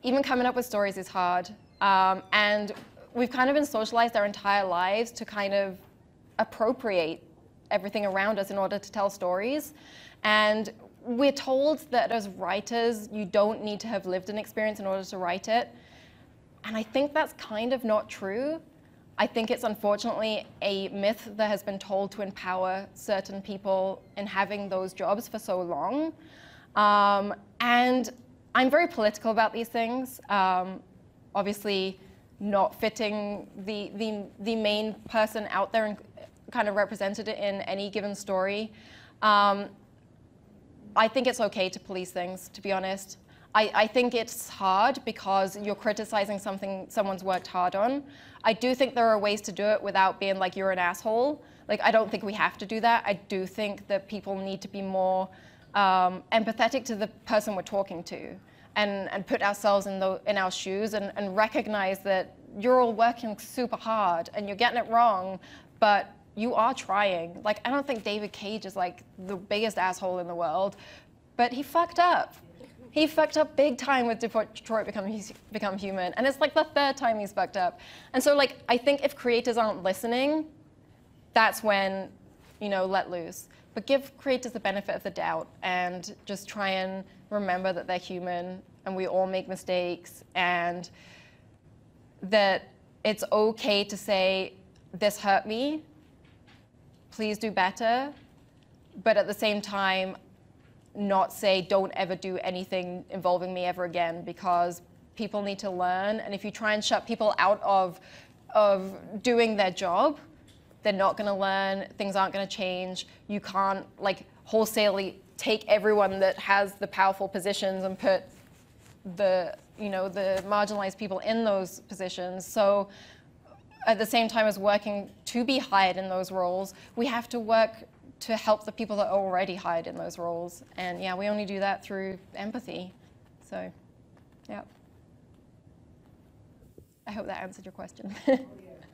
even coming up with stories is hard. And we've kind of been socialized our entire lives to kind of appropriate everything around us in order to tell stories. And we're told that as writers, you don't need to have lived an experience in order to write it. And I think that's kind of not true. I think it's unfortunately a myth that has been told to empower certain people in having those jobs for so long. And I'm very political about these things. Obviously, not fitting the main person out there and kind of represented it in any given story. I think it's okay to police things, to be honest. I think it's hard because you're criticizing something someone's worked hard on. I do think there are ways to do it without being like, you're an asshole. Like, I don't think we have to do that. I do think that people need to be more empathetic to the person we're talking to, and put ourselves in our shoes, and recognize that you're all working super hard and you're getting it wrong, but you are trying. Like, I don't think David Cage is like the biggest asshole in the world, but he fucked up. He fucked up big time with Detroit Become Human, and it's like the third time he's fucked up. And so like, I think if creators aren't listening, that's when, you know, let loose. But give creators the benefit of the doubt, and just try and remember that they're human, and we all make mistakes, and that it's okay to say, this hurt me, please do better, but at the same time, not say, don't ever do anything involving me ever again, because people need to learn. And if you try and shut people out of doing their job, they're not gonna learn, things aren't gonna change. You can't like wholesalely take everyone that has the powerful positions and put the marginalized people in those positions. So at the same time as working to be hired in those roles, we have to work to help the people that are already hired in those roles. And yeah, we only do that through empathy. So, yeah. I hope that answered your question.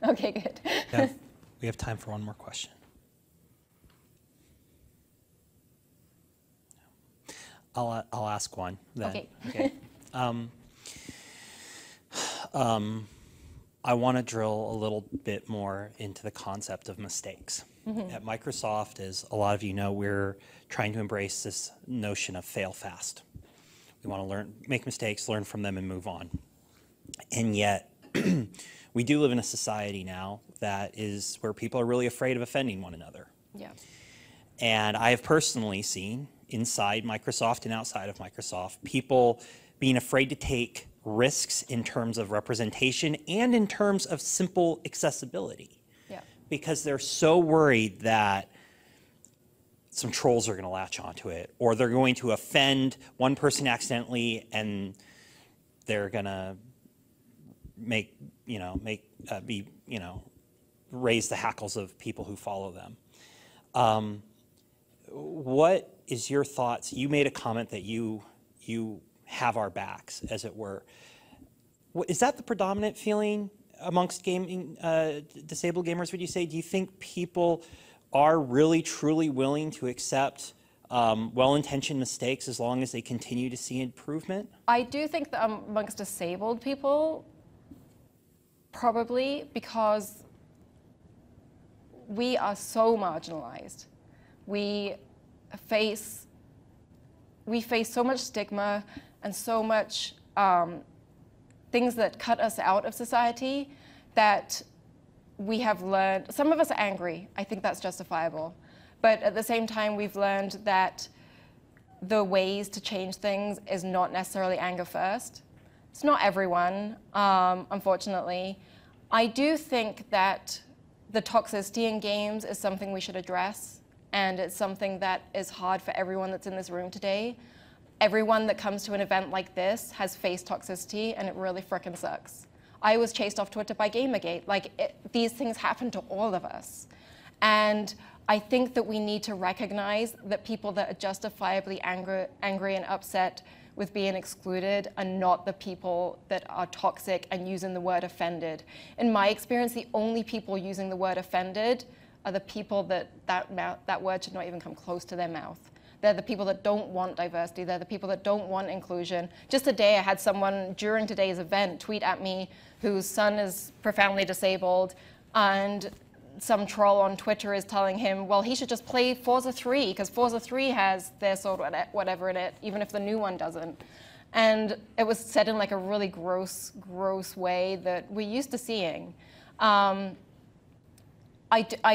Okay, good. Yeah, we have time for one more question. I'll ask one then. Okay. Okay. I want to drill a little bit more into the concept of mistakes. Mm-hmm. At Microsoft, as a lot of you know, we're trying to embrace this notion of fail fast. We want to learn, make mistakes, learn from them, and move on. And yet, we do live in a society now that is where people are really afraid of offending one another. Yeah. And I have personally seen inside Microsoft and outside of Microsoft, people being afraid to take risks in terms of representation and in terms of simple accessibility. Yeah. Because they're so worried that some trolls are going to latch onto it, or they're going to offend one person accidentally and they're going to raise the hackles of people who follow them. What is your thoughts? You made a comment that you have our backs, as it were. Is that the predominant feeling amongst gaming, disabled gamers, would you say? Do you think people are really, truly willing to accept well-intentioned mistakes as long as they continue to see improvement? I do think that amongst disabled people, probably, because we are so marginalized. We face so much stigma and so much things that cut us out of society that we have learned. Some of us are angry. I think that's justifiable. But at the same time, we've learned that the ways to change things is not necessarily anger first. It's not everyone, unfortunately. I do think that the toxicity in games is something we should address, and it's something that is hard for everyone that's in this room today. Everyone that comes to an event like this has faced toxicity, and it really frickin' sucks. I was chased off Twitter by Gamergate. These things happen to all of us. And I think that we need to recognize that people that are justifiably angry and upset with being excluded are not the people that are toxic and using the word offended. In my experience, the only people using the word offended are the people that word should not even come close to their mouth. They're the people that don't want diversity. They're the people that don't want inclusion. Just today, I had someone during today's event tweet at me whose son is profoundly disabled, and some troll on Twitter is telling him, well, he should just play Forza 3 because Forza 3 has their sort of whatever in it, even if the new one doesn't. And it was said in like a really gross way that we're used to seeing. I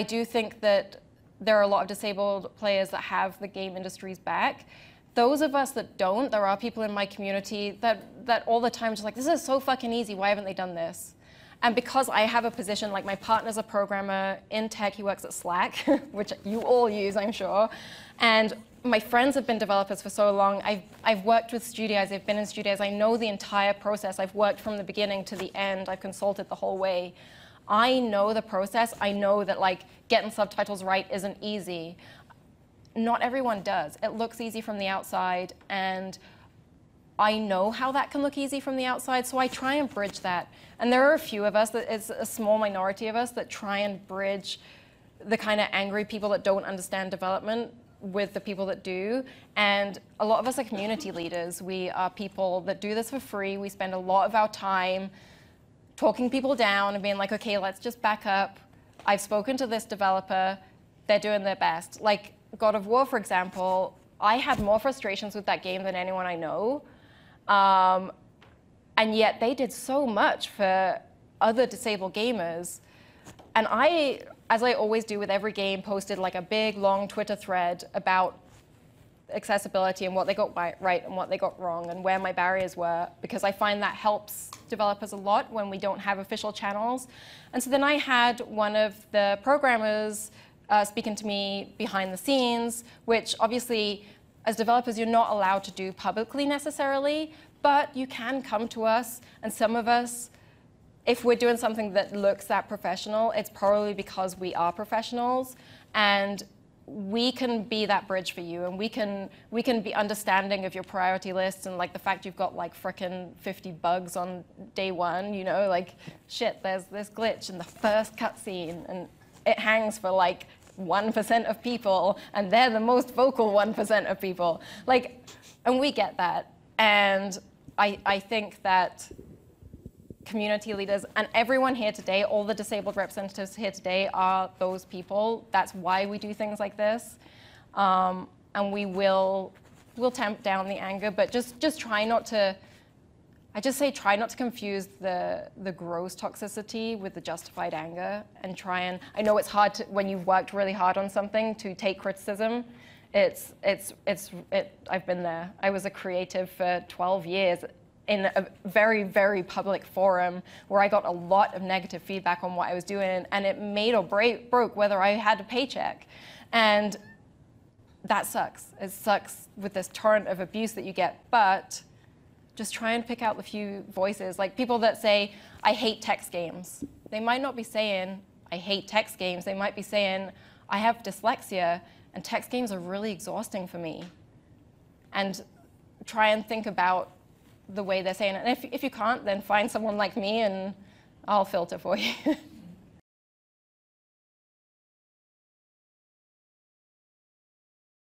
do think that there are a lot of disabled players that have the game industry's back. Those of us that don't, there are people in my community that all the time just like, this is so fucking easy, why haven't they done this? And because I have a position, like my partner's a programmer in tech, he works at Slack, which you all use, I'm sure. And my friends have been developers for so long. I've worked with studios, I've been in studios, I know the entire process. I've worked from the beginning to the end, I've consulted the whole way. I know the process, I know that like getting subtitles right isn't easy. Not everyone does. It looks easy from the outside, and I know how that can look easy from the outside, so I try and bridge that. And there are a few of us, it's a small minority of us, that try and bridge the kind of angry people that don't understand development with the people that do. And a lot of us are community leaders. We are people that do this for free. We spend a lot of our time talking people down and being like, okay, let's just back up. I've spoken to this developer. They're doing their best. Like God of War, for example, I had more frustrations with that game than anyone I know. And yet they did so much for other disabled gamers. And I, as I always do with every game, posted like a big, long Twitter thread about accessibility and what they got right and what they got wrong and where my barriers were, because I find that helps developers a lot when we don't have official channels. And so then I had one of the programmers speaking to me behind the scenes, which obviously, as developers, you're not allowed to do publicly necessarily, but you can come to us, and some of us, if we're doing something that looks that professional, it's probably because we are professionals, and we can be that bridge for you, and we can be understanding of your priority list, and like the fact you've got like frickin' 50 bugs on day one, you know, like shit, there's this glitch in the first cutscene, and it hangs for like 1% of people, and they're the most vocal 1% of people. Like, and we get that. And I think that community leaders and everyone here today, all the disabled representatives here today are those people. That's why we do things like this. And we'll tamp down the anger, but just try not to, I just say try not to confuse the gross toxicity with the justified anger, and try and, I know it's hard to, when you've worked really hard on something, to take criticism. I've been there. I was a creative for 12 years in a very, very public forum where I got a lot of negative feedback on what I was doing, and it made or broke whether I had a paycheck. And that sucks. It sucks with this torrent of abuse that you get, but just try and pick out the few voices. Like people that say, I hate text games. They might not be saying, I hate text games. They might be saying, I have dyslexia, and text games are really exhausting for me. And try and think about the way they're saying it. And if you can't, then find someone like me and I'll filter for you.